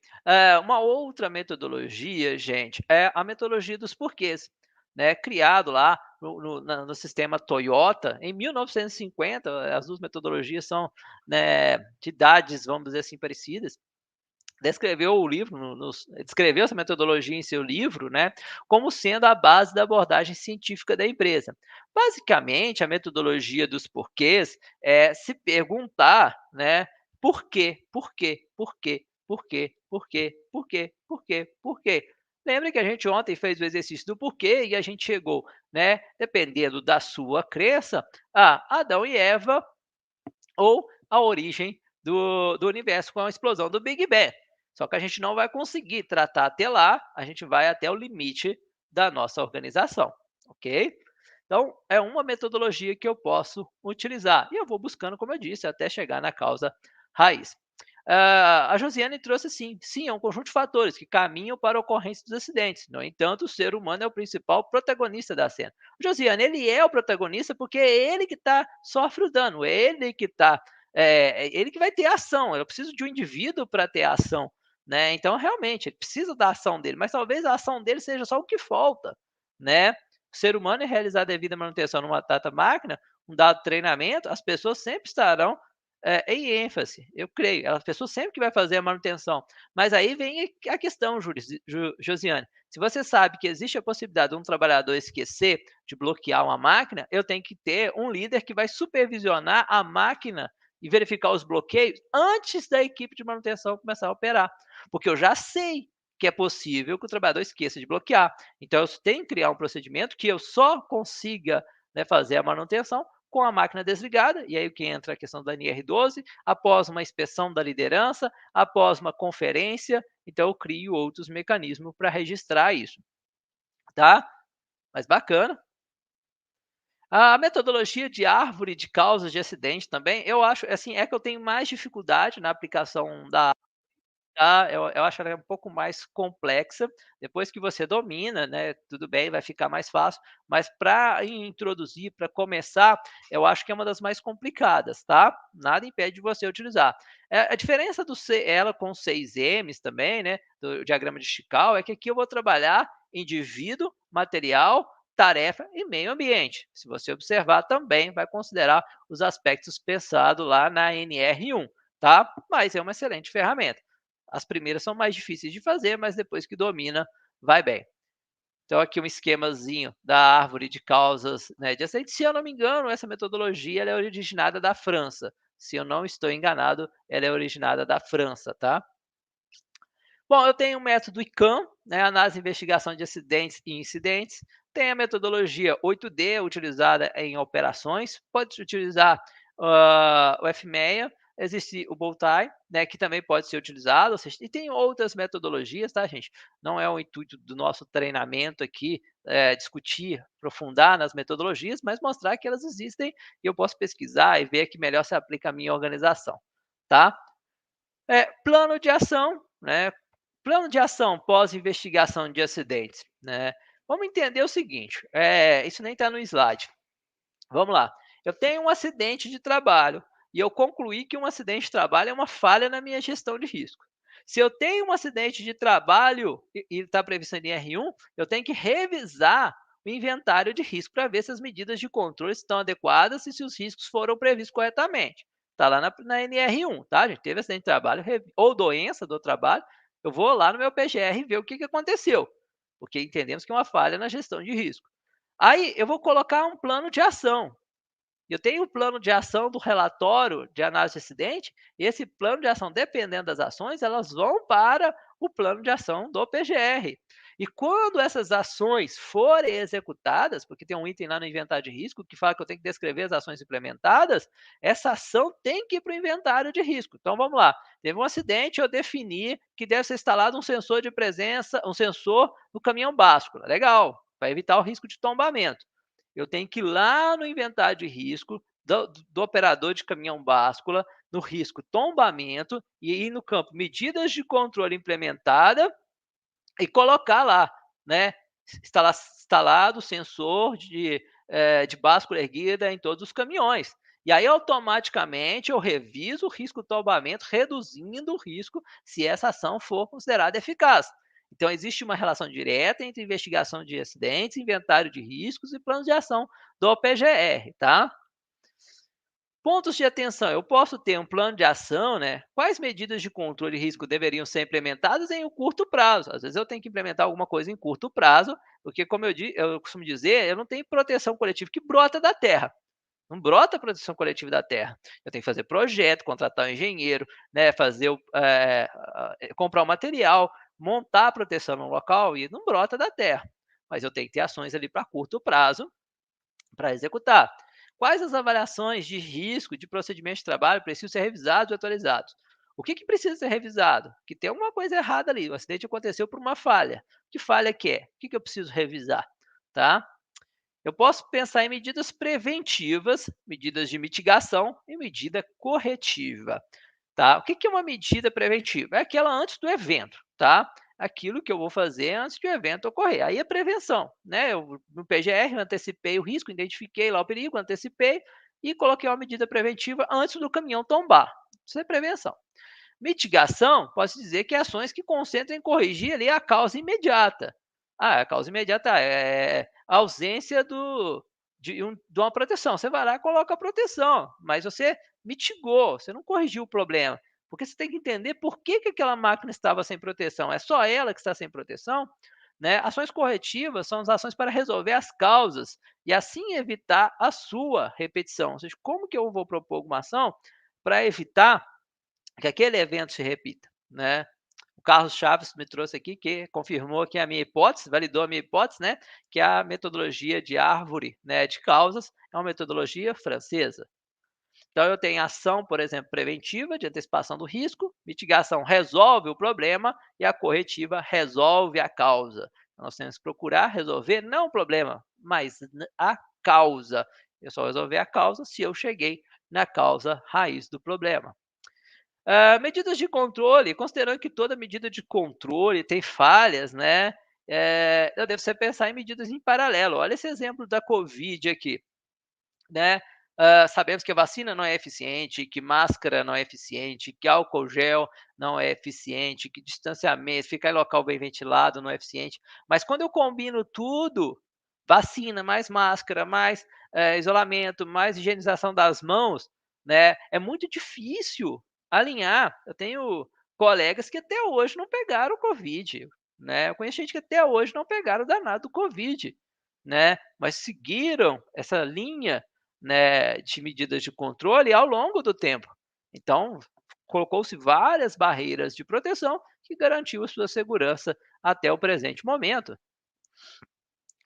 Uma outra metodologia, gente, é a metodologia dos porquês, né, criado lá no sistema Toyota em 1950. As 2 metodologias são, né, de idades, vamos dizer assim, parecidas. Descreveu o livro descreveu essa metodologia em seu livro, né, como sendo a base da abordagem científica da empresa. Basicamente, a metodologia dos porquês é se perguntar, né, por quê? Por quê? Por quê? Por quê? Por quê? Por quê? Por quê? Por quê? Lembra que a gente ontem fez o exercício do porquê e a gente chegou, né, dependendo da sua crença, a Adão e Eva ou a origem do universo com a explosão do Big Bang. Só que a gente não vai conseguir tratar até lá, a gente vai até o limite da nossa organização, ok? Então, é uma metodologia que eu posso utilizar. E eu vou buscando, como eu disse, até chegar na causa raiz. A Josiane trouxe assim, sim, é um conjunto de fatores que caminham para a ocorrência dos acidentes. No entanto, o ser humano é o principal protagonista da cena. Josiane, ele é o protagonista porque é ele que sofre o dano, é ele que ele que vai ter a ação. Eu preciso de um indivíduo para ter a ação, né? Então, realmente, ele precisa da ação dele, mas talvez a ação dele seja só o que falta, né? O ser humano é realizar a devida manutenção numa data máquina, um dado treinamento, as pessoas sempre estarão em ênfase, eu creio. A pessoa sempre que vai fazer a manutenção. Mas aí vem a questão, Josiane. Se você sabe que existe a possibilidade de um trabalhador esquecer de bloquear uma máquina, eu tenho que ter um líder que vai supervisionar a máquina e verificar os bloqueios antes da equipe de manutenção começar a operar. Porque eu já sei que é possível que o trabalhador esqueça de bloquear. Então, eu tenho que criar um procedimento que eu só consiga, né, fazer a manutenção com a máquina desligada, e aí que entra a questão da NR12, após uma inspeção da liderança, após uma conferência, então eu crio outros mecanismos para registrar isso, tá? Mas bacana. A metodologia de árvore de causas de acidente também, eu acho, assim, é que eu tenho mais dificuldade na aplicação da. Tá, eu acho ela um pouco mais complexa. Depois que você domina, né, tudo bem, vai ficar mais fácil, mas para introduzir, para começar, eu acho que é uma das mais complicadas, tá? Nada impede de você utilizar. A diferença ela com 6 M's também, né, do diagrama de Chicago, é que aqui eu vou trabalhar indivíduo, material, tarefa e meio ambiente. Se você observar, também vai considerar os aspectos pensados lá na NR1, tá? Mas é uma excelente ferramenta. As primeiras são mais difíceis de fazer, mas depois que domina, vai bem. Então, aqui um esquemazinho da árvore de causas, né, de acidente. Se eu não me engano, essa metodologia ela é originada da França. Se eu não estou enganado, ela é originada da França, tá? Bom, eu tenho o método ICAM, né, análise e investigação de acidentes e incidentes. Tem a metodologia 8D, utilizada em operações. Pode utilizar o FMEA. Existe o Bowtie, né, que também pode ser utilizado. Ou seja, e tem outras metodologias, tá, gente? Não é o intuito do nosso treinamento aqui discutir, aprofundar nas metodologias, mas mostrar que elas existem e eu posso pesquisar e ver que melhor se aplica a minha organização, tá? Plano de ação, né? Plano de ação pós-investigação de acidentes, né? Vamos entender o seguinte, isso nem está no slide. Vamos lá. Eu tenho um acidente de trabalho e eu concluí que um acidente de trabalho é uma falha na minha gestão de risco. Se eu tenho um acidente de trabalho e está previsto em R1, eu tenho que revisar o inventário de risco para ver se as medidas de controle estão adequadas e se os riscos foram previstos corretamente. Está lá na NR1, tá? A gente teve acidente de trabalho ou doença do trabalho, eu vou lá no meu PGR ver o que aconteceu, porque entendemos que é uma falha na gestão de risco. Aí eu vou colocar um plano de ação. Eu tenho o plano de ação do relatório de análise de acidente, e esse plano de ação, dependendo das ações, elas vão para o plano de ação do PGR. E quando essas ações forem executadas, porque tem um item lá no inventário de risco que fala que eu tenho que descrever as ações implementadas, essa ação tem que ir para o inventário de risco. Então vamos lá, teve um acidente, eu defini que deve ser instalado um sensor de presença, um sensor no caminhão báscula. Legal, para evitar o risco de tombamento. Eu tenho que ir lá no inventário de risco do operador de caminhão báscula, no risco tombamento, e ir no campo medidas de controle implementada e colocar lá, né? Instalado sensor de báscula erguida em todos os caminhões. E aí, automaticamente, eu reviso o risco tombamento, reduzindo o risco se essa ação for considerada eficaz. Então, existe uma relação direta entre investigação de acidentes, inventário de riscos e planos de ação do PGR, tá? Pontos de atenção, eu posso ter um plano de ação, né? Quais medidas de controle de risco deveriam ser implementadas em um curto prazo? Às vezes eu tenho que implementar alguma coisa em curto prazo, porque, como eu costumo dizer, eu não tenho proteção coletiva que brota da terra. Não brota proteção coletiva da terra. Eu tenho que fazer projeto, contratar um engenheiro, né? Comprar o material, montar a proteção no local e não brota da terra. Mas eu tenho que ter ações ali para curto prazo para executar. Quais as avaliações de risco de procedimentos de trabalho precisam ser revisados e atualizados? O que precisa ser revisado? Que tem alguma coisa errada ali, o acidente aconteceu por uma falha. Que falha que é? O que eu preciso revisar? Tá? Eu posso pensar em medidas preventivas, medidas de mitigação e medida corretiva. Tá? O que é uma medida preventiva? É aquela antes do evento, tá? Aquilo que eu vou fazer antes de o evento ocorrer. Aí é prevenção, né? Eu, no PGR, eu antecipei o risco, identifiquei lá o perigo, antecipei e coloquei uma medida preventiva antes do caminhão tombar. Isso é prevenção. Mitigação, posso dizer que é ações que concentram em corrigir ali a causa imediata. Ah, a causa imediata é a ausência de uma proteção. Você vai lá e coloca a proteção, mas você mitigou, você não corrigiu o problema. Porque você tem que entender por que aquela máquina estava sem proteção. É só ela que está sem proteção? Né? Ações corretivas são as ações para resolver as causas e assim evitar a sua repetição. Ou seja, como que eu vou propor alguma ação para evitar que aquele evento se repita, né? O Carlos Chaves me trouxe aqui que confirmou que a minha hipótese, validou a minha hipótese, né? Que a metodologia de árvore, né, de causas é uma metodologia francesa. Então eu tenho ação, por exemplo, preventiva de antecipação do risco, mitigação resolve o problema e a corretiva resolve a causa. Então, nós temos que procurar resolver não o problema, mas a causa. Eu só resolver a causa se eu cheguei na causa raiz do problema. Medidas de controle, considerando que toda medida de controle tem falhas, né? Eu devo sempre pensar em medidas em paralelo. Olha esse exemplo da Covid aqui, né? Sabemos que a vacina não é eficiente, que máscara não é eficiente, que álcool gel não é eficiente, que distanciamento, ficar em local bem ventilado não é eficiente. Mas quando eu combino tudo, vacina, mais máscara, mais isolamento, mais higienização das mãos, né? É muito difícil alinhar. Eu tenho colegas que até hoje não pegaram o Covid, né? Eu conheço gente que até hoje não pegaram o danado do Covid, né? Mas seguiram essa linha, né, de medidas de controle ao longo do tempo. Então, colocou-se várias barreiras de proteção que garantiu a sua segurança até o presente momento.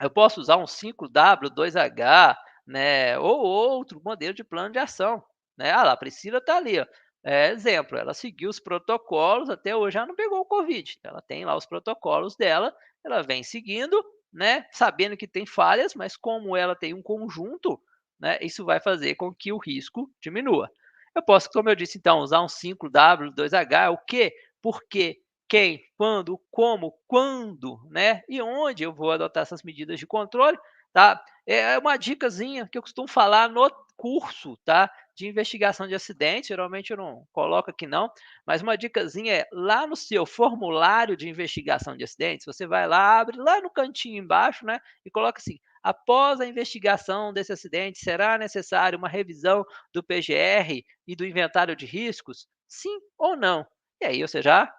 Eu posso usar um 5W2H, né, ou outro modelo de plano de ação. Né? Ah lá, a Priscila está ali. Ó. Exemplo, ela seguiu os protocolos, até hoje ela não pegou o Covid. Ela tem lá os protocolos dela, ela vem seguindo, né, sabendo que tem falhas, mas como ela tem um conjunto, né, isso vai fazer com que o risco diminua. Eu posso, como eu disse, então, usar um 5W2H, o que, por quê, quem, quando, como, quando, né? E onde eu vou adotar essas medidas de controle, tá? É uma dicasinha que eu costumo falar no curso, tá? De investigação de acidentes, geralmente eu não coloco aqui não, mas uma dicasinha é, lá no seu formulário de investigação de acidentes, você vai lá, abre lá no cantinho embaixo, né? E coloca assim, após a investigação desse acidente, será necessário uma revisão do PGR e do inventário de riscos? Sim ou não? E aí você já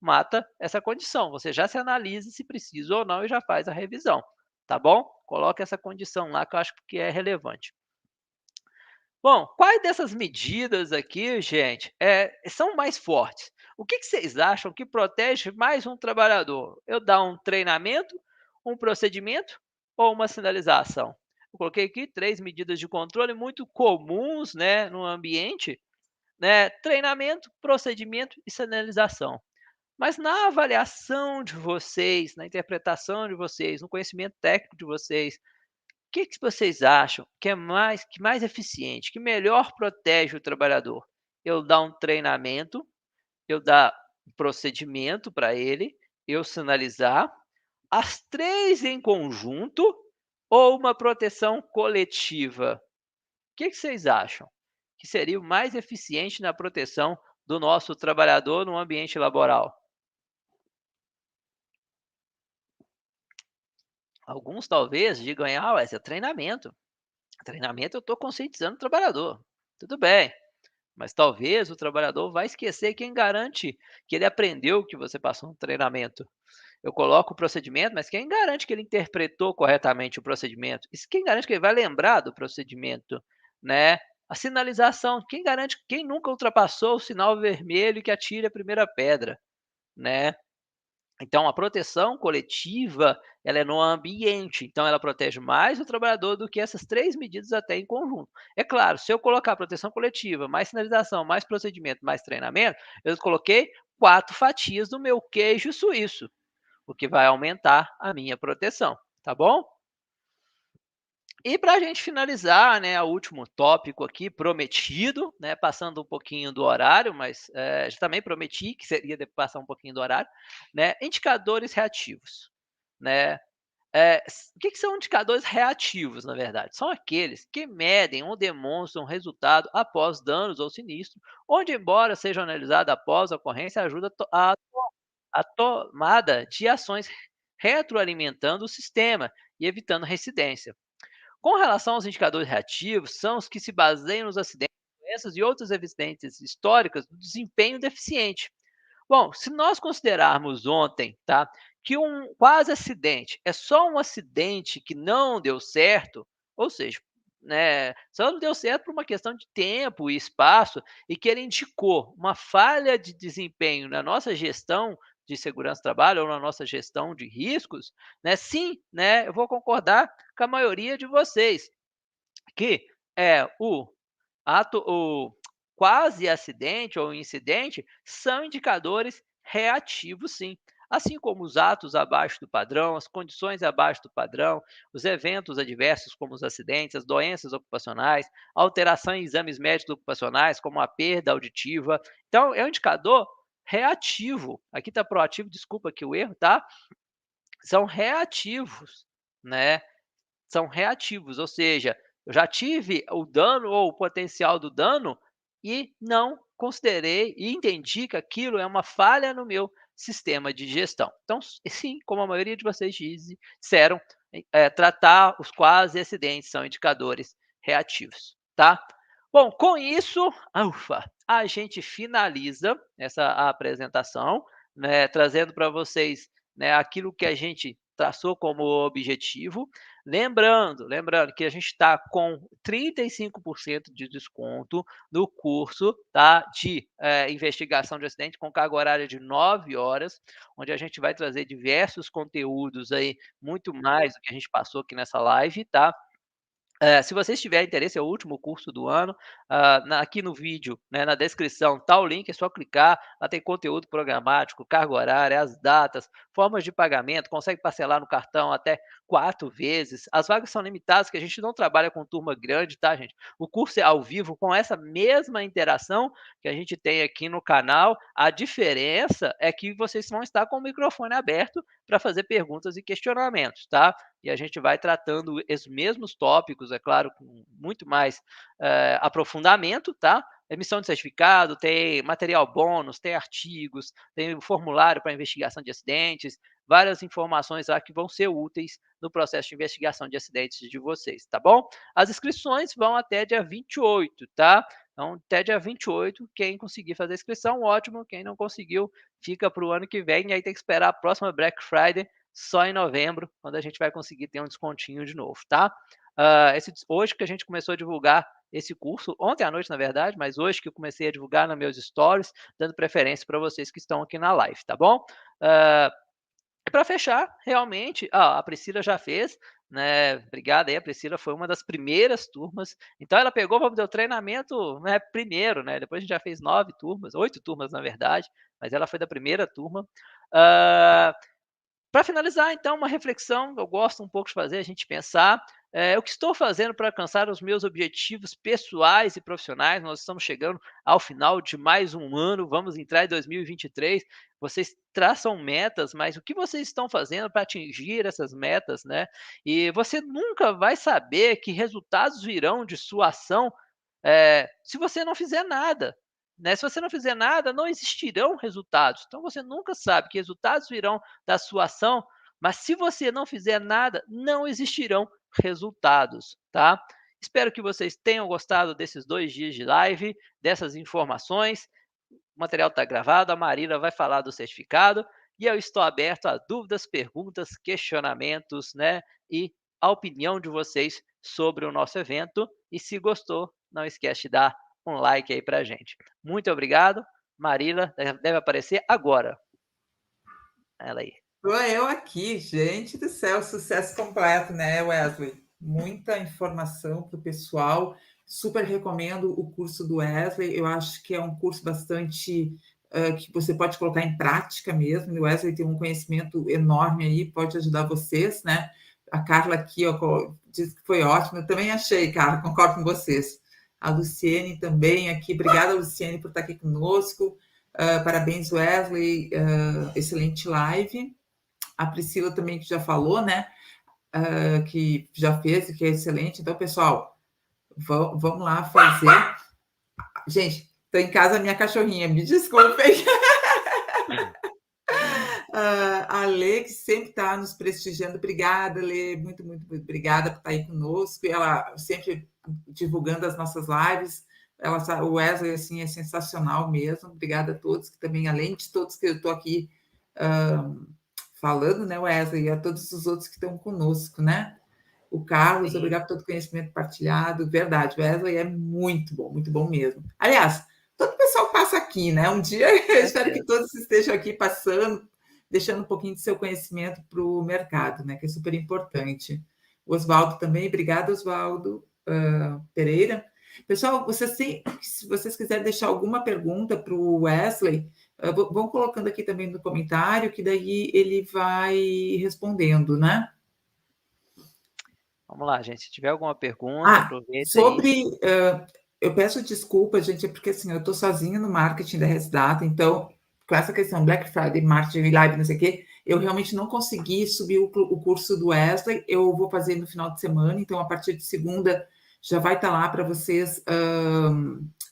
mata essa condição. Você já se analisa se precisa ou não e já faz a revisão, tá bom? Coloca essa condição lá que eu acho que é relevante. Bom, quais dessas medidas aqui, gente, são mais fortes? O que vocês acham que protege mais um trabalhador? Eu dar um treinamento, um procedimento ou uma sinalização? Eu coloquei aqui 3 medidas de controle muito comuns, né, no ambiente, né? Treinamento, procedimento e sinalização. Mas na avaliação de vocês, na interpretação de vocês, no conhecimento técnico de vocês, o que vocês acham que mais eficiente, que melhor protege o trabalhador? Eu dar um treinamento, eu dar um procedimento para ele, eu sinalizar, as 3 em conjunto ou uma proteção coletiva? O que vocês acham que seria o mais eficiente na proteção do nosso trabalhador no ambiente laboral? Alguns talvez digam: "Ah, mas é treinamento. Treinamento eu estou conscientizando o trabalhador". Tudo bem, mas talvez o trabalhador vai esquecer, quem garante que ele aprendeu o que você passou no treinamento? Eu coloco o procedimento, mas quem garante que ele interpretou corretamente o procedimento? Isso, quem garante que ele vai lembrar do procedimento, né? A sinalização, quem garante, quem nunca ultrapassou o sinal vermelho que atire a primeira pedra, né? Então, a proteção coletiva, ela é no ambiente, então ela protege mais o trabalhador do que essas 3 medidas até em conjunto. É claro, se eu colocar proteção coletiva, mais sinalização, mais procedimento, mais treinamento, eu coloquei 4 fatias do meu queijo suíço, o que vai aumentar a minha proteção, tá bom? E para a gente finalizar, né, o último tópico aqui, prometido, né, passando um pouquinho do horário, mas já também prometi que seria de passar um pouquinho do horário, né, indicadores reativos, né? O que são indicadores reativos, na verdade? São aqueles que medem ou demonstram resultado após danos ou sinistro, onde, embora sejam analisados após a ocorrência, ajuda a tomada de ações retroalimentando o sistema e evitando reincidência. Com relação aos indicadores reativos, são os que se baseiam nos acidentes, doenças e outras evidências históricas do desempenho deficiente. Bom, se nós considerarmos ontem, tá, que um quase acidente é só um acidente que não deu certo, ou seja, né, só não deu certo por uma questão de tempo e espaço, e que ele indicou uma falha de desempenho na nossa gestão de segurança do trabalho ou na nossa gestão de riscos, né? Sim, né, eu vou concordar com a maioria de vocês que o quase acidente ou incidente são indicadores reativos, sim. Assim como os atos abaixo do padrão, as condições abaixo do padrão, os eventos adversos, como os acidentes, as doenças ocupacionais, alteração em exames médicos ocupacionais, como a perda auditiva. Então, é um indicador reativo. Aqui está proativo, desculpa aqui o erro, tá? São reativos, né? São reativos, ou seja, eu já tive o dano ou o potencial do dano e não considerei e entendi que aquilo é uma falha no meu sistema de gestão. Então, sim, como a maioria de vocês disseram, tratar os quase acidentes são indicadores reativos, tá? Bom, com isso, ufa, a gente finaliza essa apresentação, né, trazendo para vocês, né, aquilo que a gente traçou como objetivo. Lembrando que a gente está com 35% de desconto no curso, tá, de investigação de acidente, com carga horária de 9 horas, onde a gente vai trazer diversos conteúdos aí, muito mais do que a gente passou aqui nessa live, tá? Se vocês tiverem interesse, é o último curso do ano. Aqui no vídeo, né, na descrição, tá o link, é só clicar. Lá tem conteúdo programático, carga horária, as datas, formas de pagamento, consegue parcelar no cartão até 4 vezes. As vagas são limitadas, que a gente não trabalha com turma grande, tá, gente? O curso é ao vivo, com essa mesma interação que a gente tem aqui no canal. A diferença é que vocês vão estar com o microfone aberto para fazer perguntas e questionamentos, tá? E a gente vai tratando os mesmos tópicos, é claro, com muito mais aprofundamento, tá? Emissão de certificado, tem material bônus, tem artigos, tem formulário para investigação de acidentes, várias informações lá que vão ser úteis no processo de investigação de acidentes de vocês, tá bom? As inscrições vão até dia 28, tá? Então, até dia 28, quem conseguir fazer a inscrição, ótimo. Quem não conseguiu, fica para o ano que vem. E aí tem que esperar a próxima Black Friday só em novembro, quando a gente vai conseguir ter um descontinho de novo, tá? Hoje que a gente começou a divulgar esse curso, ontem à noite, na verdade, mas hoje que eu comecei a divulgar nos meus stories, dando preferência para vocês que estão aqui na live, tá bom? E para fechar, realmente, a Priscila já fez, né? Obrigado aí, a Priscila foi uma das primeiras turmas. Então ela pegou, vamos dizer, o treinamento, né, primeiro, né? Depois a gente já fez 9 turmas, 8 turmas, na verdade, mas ela foi da primeira turma. Para finalizar, então, uma reflexão que eu gosto um pouco de fazer, a gente pensar, o que estou fazendo para alcançar os meus objetivos pessoais e profissionais. Nós estamos chegando ao final de mais um ano, vamos entrar em 2023. Vocês traçam metas, mas o que vocês estão fazendo para atingir essas metas, né? E você nunca vai saber que resultados virão de sua ação se você não fizer nada. Né? Se você não fizer nada, não existirão resultados. Então você nunca sabe que resultados virão da sua ação, mas se você não fizer nada, não existirão resultados, tá? Espero que vocês tenham gostado desses 2 dias de live, dessas informações. O material está gravado, a Marina vai falar do certificado e eu estou aberto a dúvidas, perguntas, questionamentos, né? E a opinião de vocês sobre o nosso evento. E se gostou, não esquece de dar um like aí para a gente. Muito obrigado. Marila deve aparecer agora. ela aí. Estou eu aqui, gente do céu, sucesso completo, né, Wesley? Muita informação para o pessoal. Super recomendo o curso do Wesley. Eu acho que é um curso bastante que você pode colocar em prática mesmo. O Wesley tem um conhecimento enorme aí, pode ajudar vocês, né? A Carla aqui ó, disse que foi ótimo. Eu também achei, Carla, concordo com vocês. A Luciene também aqui. Obrigada, Luciene, por estar aqui conosco. Parabéns, Wesley. Excelente live. A Priscila também que já falou, né? Que já fez e que é excelente. Então, pessoal, vamos lá fazer. Gente, estou em casa a minha cachorrinha, me desculpem. A Lê, que sempre está nos prestigiando. Obrigada, Lê. Muito, muito, muito obrigada por estar aí conosco. E ela sempre divulgando as nossas lives. O Wesley, assim, é sensacional mesmo. Obrigada a todos, que também, além de todos que eu estou aqui falando, né, Wesley, e a todos os outros que estão conosco, né? O Carlos, Sim. obrigado por todo o conhecimento partilhado. Verdade, Wesley é muito bom mesmo. Aliás, todo o pessoal passa aqui, né? Um dia eu espero que todos estejam aqui passando, deixando um pouquinho de seu conhecimento para o mercado, né? Que é super importante. O Oswaldo também, obrigado, Oswaldo Pereira. Pessoal, se vocês quiserem deixar alguma pergunta para o Wesley, vão colocando aqui também no comentário, que daí ele vai respondendo, né? Vamos lá, gente. Se tiver alguma pergunta, aproveita aí. Eu peço desculpa, gente, porque assim, eu estou sozinha no marketing da Resdata, então, com essa questão Black Friday, marketing, live, não sei o quê, eu realmente não consegui subir o curso do Wesley, eu vou fazer no final de semana, então, a partir de segunda, já vai estar lá para vocês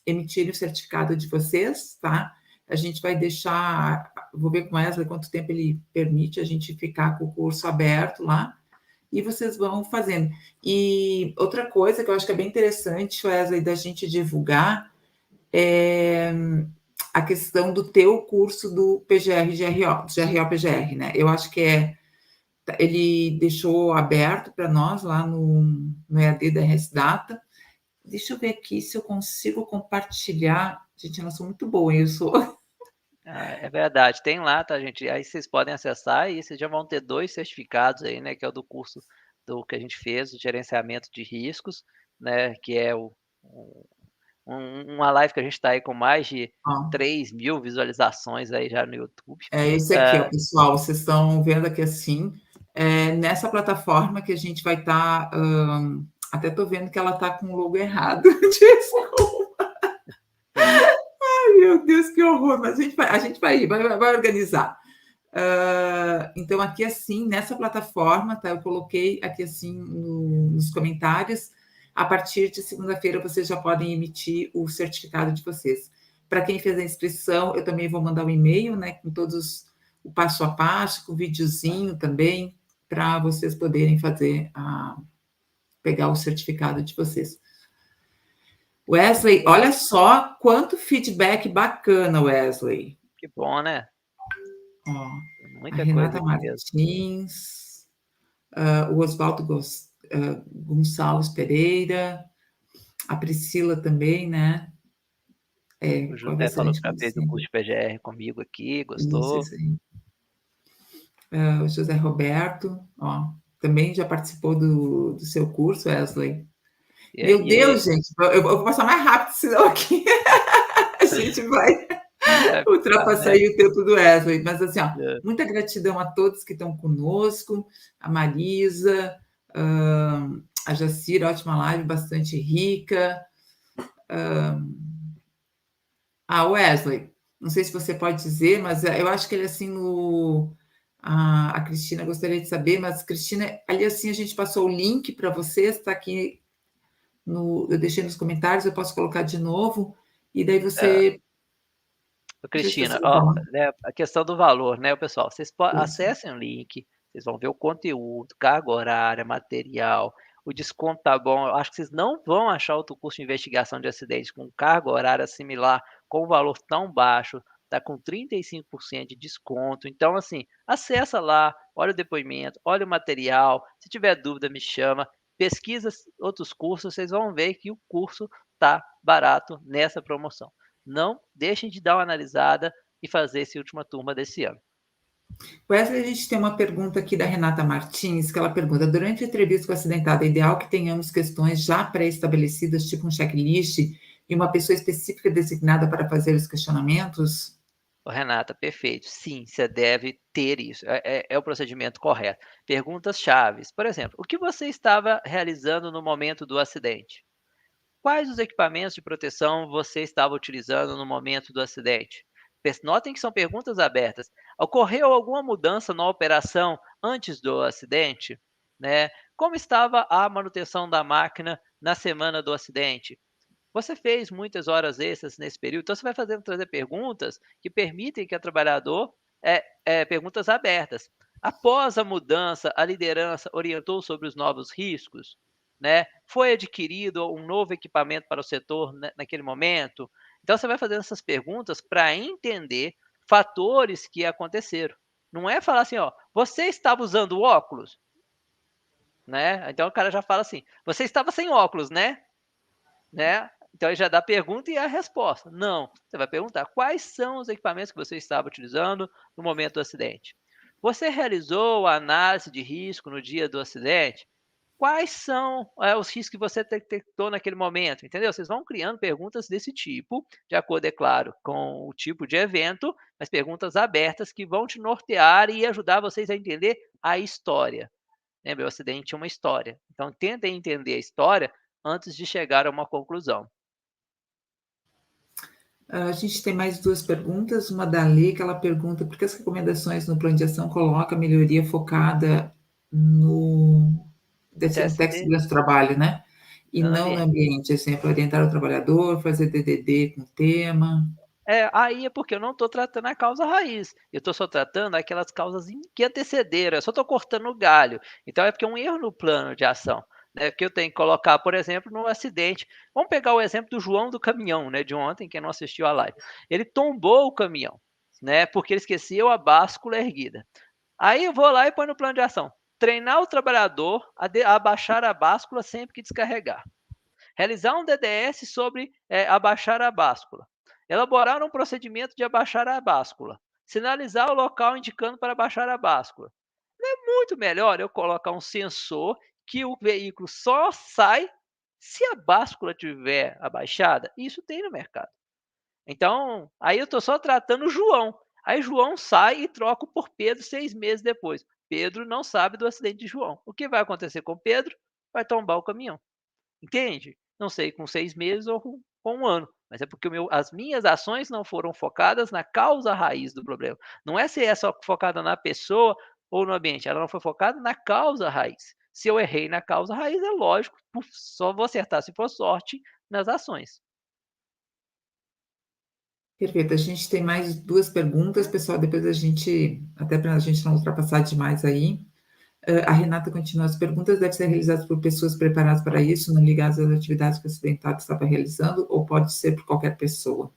emitirem o certificado de vocês, tá? A gente vai deixar, vou ver com o Wesley quanto tempo ele permite a gente ficar com o curso aberto lá, e vocês vão fazendo. E outra coisa que eu acho que é bem interessante, Wesley, da gente divulgar é a questão do teu curso do PGR, GRO, GRO PGR, né? Eu acho que ele deixou aberto para nós lá no EAD da RSData. Deixa eu ver aqui se eu consigo compartilhar. Gente, eu não sou muito boa, eu sou. É verdade, tem lá, tá, gente? Aí vocês podem acessar e vocês já vão ter 2 certificados aí, né? Que é o do curso do que a gente fez, o gerenciamento de riscos, né? Que é uma live que a gente está aí com mais de 3.000 visualizações aí já no YouTube. É esse aqui, ó, pessoal. Vocês estão vendo aqui assim, nessa plataforma que a gente vai estar. Até estou vendo que ela está com o logo errado. Desculpa. Ai, meu Deus, que horror! Mas a gente vai organizar. Então, aqui assim, nessa plataforma, tá? Eu coloquei aqui assim nos comentários. A partir de segunda-feira, vocês já podem emitir o certificado de vocês. Para quem fez a inscrição, eu também vou mandar um e-mail, né? Com todos o passo a passo, com o videozinho também, para vocês poderem pegar o certificado de vocês. Wesley, olha só quanto feedback bacana, Wesley. Que bom, né? Ó, a Muita coisa Renata aqui mesmo. Martins, o Oswaldo Gonçalves Pereira, a Priscila também, né? O Com José falou excelente que já fez o curso conhecimento. de PGR comigo aqui, gostou. Isso aí. O José Roberto, ó, também já participou do seu curso, Wesley. Meu Deus, gente, eu vou passar mais rápido, senão aqui a gente vai ultrapassar aí o tempo do Wesley. Mas assim, ó, muita gratidão a todos que estão conosco, a Marisa, a Jacira, ótima live, bastante rica. Wesley, não sei se você pode dizer, mas eu acho que ele assim a Cristina gostaria de saber, mas Cristina, ali assim a gente passou o link para vocês, está aqui eu deixei nos comentários, eu posso colocar de novo, e daí você. Cristina, ó, né, a questão do valor, né, pessoal? Vocês acessem o link, vocês vão ver o conteúdo, carga horária, material, o desconto tá bom. Eu acho que vocês não vão achar outro curso de investigação de acidentes com carga horária similar, com valor tão baixo, tá com 35% de desconto. Então, assim, acessa lá, olha o depoimento, olha o material. Se tiver dúvida, me chama. Pesquisa outros cursos, vocês vão ver que o curso tá barato nessa promoção. Não deixem de dar uma analisada e fazer essa última turma desse ano. Wesley, a gente tem uma pergunta aqui da Renata Martins, que ela pergunta: durante a entrevista com o acidentado, é ideal que tenhamos questões já pré-estabelecidas, tipo um checklist, e uma pessoa específica designada para fazer os questionamentos? Ô, Renata, perfeito. Sim, você deve ter isso. É o procedimento correto. Perguntas chaves. Por exemplo, o que você estava realizando no momento do acidente? Quais os equipamentos de proteção você estava utilizando no momento do acidente? Notem que são perguntas abertas. Ocorreu alguma mudança na operação antes do acidente? Né? Como estava a manutenção da máquina na semana do acidente? Você fez muitas horas extras nesse período, então você vai trazer perguntas que permitem que o trabalhador perguntas abertas. Após a mudança, a liderança orientou sobre os novos riscos, né? Foi adquirido um novo equipamento para o setor naquele momento? Então você vai fazendo essas perguntas para entender fatores que aconteceram. Não é falar assim, ó, você estava usando óculos, né? Então o cara já fala assim, você estava sem óculos, né? Então ele já dá a pergunta e a resposta. Não, você vai perguntar quais são os equipamentos que você estava utilizando no momento do acidente. Você realizou a análise de risco no dia do acidente? Quais são os riscos que você detectou naquele momento? Entendeu? Vocês vão criando perguntas desse tipo, de acordo, é claro, com o tipo de evento, mas perguntas abertas que vão te nortear e ajudar vocês a entender a história. Lembra, o acidente é uma história. Então, tentem entender a história antes de chegar a uma conclusão. A gente tem mais duas perguntas. Uma da Lê, que ela pergunta por que as recomendações no plano de ação colocam a melhoria focada no técnico de TST segurança do trabalho, né? E no não no ambiente. ambiente, exemplo, orientar o trabalhador, fazer DDD com tema. Aí é porque eu não estou tratando a causa raiz, eu estou só tratando aquelas causas que antecederam, eu só estou cortando o galho. Então é porque é um erro no plano de ação, né, que eu tenho que colocar, por exemplo, no acidente. Vamos pegar o exemplo do João do caminhão, né, de ontem, quem não assistiu a live. Ele tombou o caminhão, né, porque ele esqueceu a báscula erguida. Aí eu vou lá e põe no plano de ação. Treinar o trabalhador a abaixar a báscula sempre que descarregar. Realizar um DDS sobre abaixar a báscula. Elaborar um procedimento de abaixar a báscula. Sinalizar o local indicando para abaixar a báscula. É muito melhor eu colocar um sensor que o veículo só sai se a báscula tiver abaixada. Isso tem no mercado. Então, aí eu estou só tratando o João. Aí João sai e troco por Pedro 6 meses depois. Pedro não sabe do acidente de João. O que vai acontecer com Pedro? Vai tombar o caminhão. Entende? Não sei, com 6 meses ou com 1 ano, mas é porque as minhas ações não foram focadas na causa raiz do problema. Não é se é só focada na pessoa ou no ambiente, ela não foi focada na causa raiz. Se eu errei na causa raiz, é lógico, só vou acertar se for sorte nas ações. Perfeito. A gente tem mais duas perguntas, pessoal. Depois a gente, até para a gente não ultrapassar demais aí. A Renata continua: as perguntas devem ser realizadas por pessoas preparadas para isso, não ligadas às atividades que o acidentado estava realizando, ou pode ser por qualquer pessoa?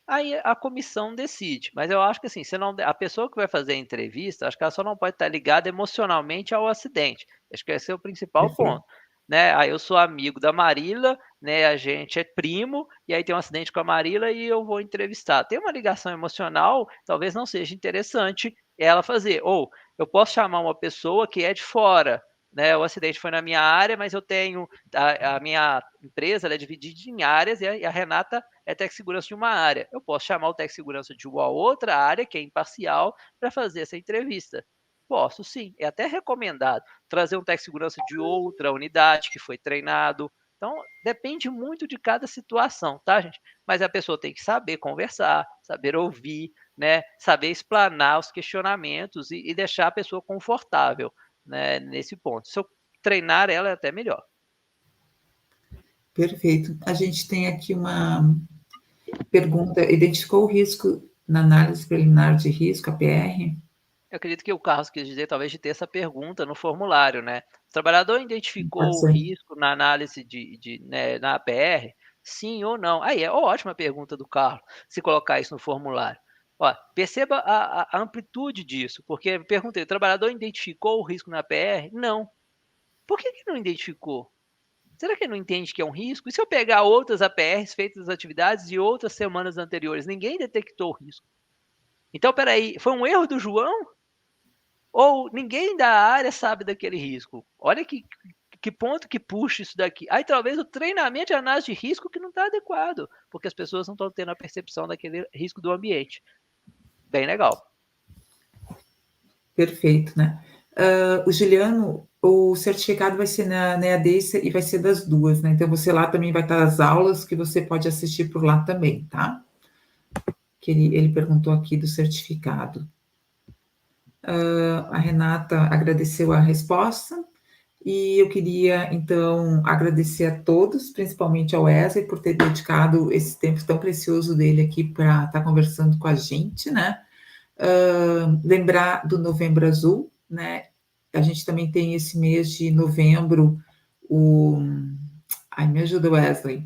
Aí a comissão decide, mas eu acho que assim, você não, a pessoa que vai fazer a entrevista, acho que ela só não pode estar ligada emocionalmente ao acidente. Acho que esse é o principal Perfeito. ponto. Né? Aí eu sou amigo da Marila, né? A gente é primo, e aí tem um acidente com a Marila e eu vou entrevistar. Tem uma ligação emocional, talvez não seja interessante ela fazer. Ou eu posso chamar uma pessoa que é de fora. Né, o acidente foi na minha área, mas eu tenho a minha empresa, ela é dividida em áreas e a Renata é técnico de segurança de uma área. Eu posso chamar o técnico de segurança de uma outra área, que é imparcial, para fazer essa entrevista. Posso sim, é até recomendado trazer um técnico de segurança de outra unidade que foi treinado. Então, depende muito de cada situação, tá, gente? Mas a pessoa tem que saber conversar, saber ouvir, né? Saber explanar os questionamentos e deixar a pessoa confortável, né, nesse ponto. Se eu treinar ela, é até melhor. Perfeito. A gente tem aqui uma pergunta: identificou o risco na análise preliminar de risco, APR? Eu acredito que o Carlos quis dizer, talvez, de ter essa pergunta no formulário, né? O trabalhador Pode identificou o ser. risco na análise né, na APR? Sim ou não? Aí é ótima pergunta do Carlos, se colocar isso no formulário. Ó, perceba a amplitude disso, porque eu perguntei, o trabalhador identificou o risco na APR? Não. Por que não identificou? Será que ele não entende que é um risco? E se eu pegar outras APRs feitas nas atividades de outras semanas anteriores, ninguém detectou o risco? Então, peraí, foi um erro do João? ou ninguém da área sabe daquele risco. Olha que ponto que puxa isso daqui. Aí talvez o treinamento de análise de risco que não está adequado, porque as pessoas não estão tendo a percepção daquele risco do ambiente. Bem legal. Perfeito, né? O Juliano, o certificado vai ser na EAD e vai ser das duas, né? Então, você lá também vai estar as aulas que você pode assistir por lá também, tá? Que ele perguntou aqui do certificado. A Renata agradeceu a resposta e eu queria, então, agradecer a todos, principalmente ao Wesley, por ter dedicado esse tempo tão precioso dele aqui para estar conversando com a gente, né? Lembrar do Novembro Azul, né? A gente também tem esse mês de novembro, Ai, me ajuda, Wesley.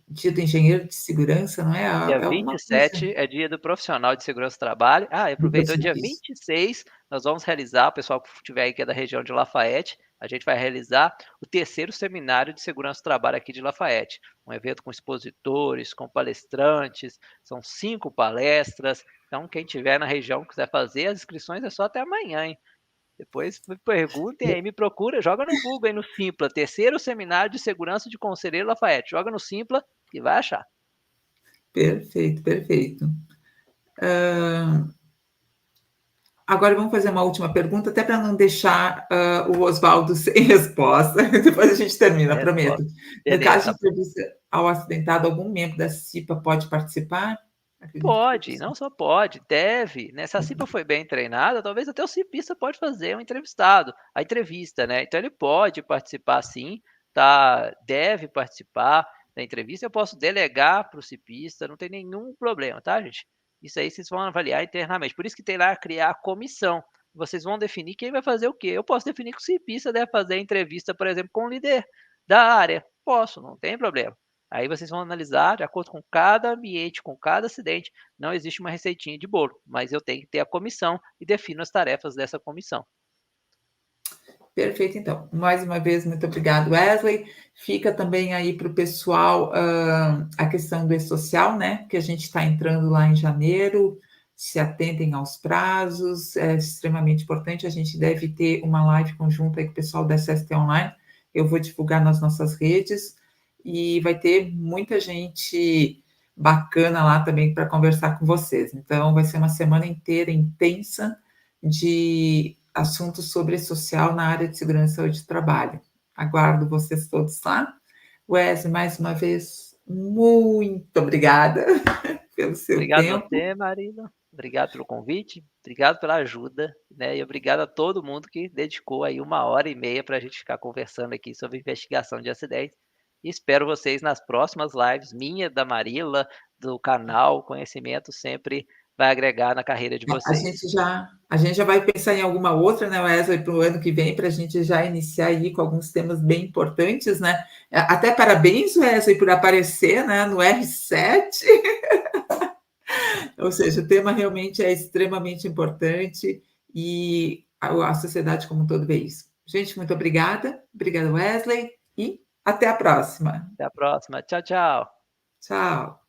Dia do Engenheiro de Segurança, não é? Dia É alguma coisa 27 é dia do profissional de segurança do trabalho. E do aproveitou dia profissionalismo. 26, nós vamos realizar, o pessoal que estiver aí que é da região de Lafayette, a gente vai realizar o terceiro seminário de segurança do trabalho aqui de Lafayette. Um evento com expositores, com palestrantes, são 5 palestras. Então, quem estiver na região quiser fazer, as inscrições é só até amanhã, hein? Depois me perguntem aí, me procura, joga no Google aí no Simpla, terceiro seminário de segurança de Conselheiro Lafayette. Joga no Simpla e vai achar. Perfeito, perfeito. Agora vamos fazer uma última pergunta, até para não deixar o Oswaldo sem resposta. Depois a gente termina, prometo. Resposta. No Beleza, caso de tá. entrevista ao acidentado, algum membro da CIPA pode participar? Acredito que Pode, não só pode, deve, né? Se a CIPA foi bem treinada, talvez até o cipista pode fazer um entrevistado, a entrevista, né? Então ele pode participar sim, tá? Deve participar da entrevista. Eu posso delegar para o cipista, não tem nenhum problema, tá, gente? Isso aí vocês vão avaliar internamente. Por isso que tem lá criar a comissão. Vocês vão definir quem vai fazer o quê. Eu posso definir que o cipista deve fazer a entrevista, por exemplo, com o líder da área. Posso, não tem problema. Aí vocês vão analisar de acordo com cada ambiente, com cada acidente. Não existe uma receitinha de bolo, mas eu tenho que ter a comissão e defino as tarefas dessa comissão. Perfeito, então. Mais uma vez, muito obrigado, Wesley. Fica também aí para o pessoal a questão do e-social, né? Que a gente está entrando lá em janeiro. Se atentem aos prazos, é extremamente importante. A gente deve ter uma live conjunta aí com o pessoal da SST Online. Eu vou divulgar nas nossas redes e vai ter muita gente bacana lá também para conversar com vocês. Então, vai ser uma semana inteira intensa de assuntos sobre social na área de segurança e saúde de trabalho. Aguardo vocês todos lá. Wesley, mais uma vez, muito obrigada pelo seu Obrigado a tempo. você, Marina. Obrigado pelo convite, obrigado pela ajuda, né? E obrigado a todo mundo que dedicou aí 1h30 para a gente ficar conversando aqui sobre investigação de acidentes. E espero vocês nas próximas lives, minha, da Marila, do canal. Conhecimento sempre vai agregar na carreira de vocês. A gente já vai pensar em alguma outra, né, Wesley, para o ano que vem, para a gente já iniciar aí com alguns temas bem importantes, né? Até parabéns, Wesley, por aparecer, né, no R7. Ou seja, o tema realmente é extremamente importante e a sociedade como um todo vê isso. Gente, muito obrigada. Obrigada, Wesley, e até a próxima. Até a próxima. Tchau, tchau. Tchau.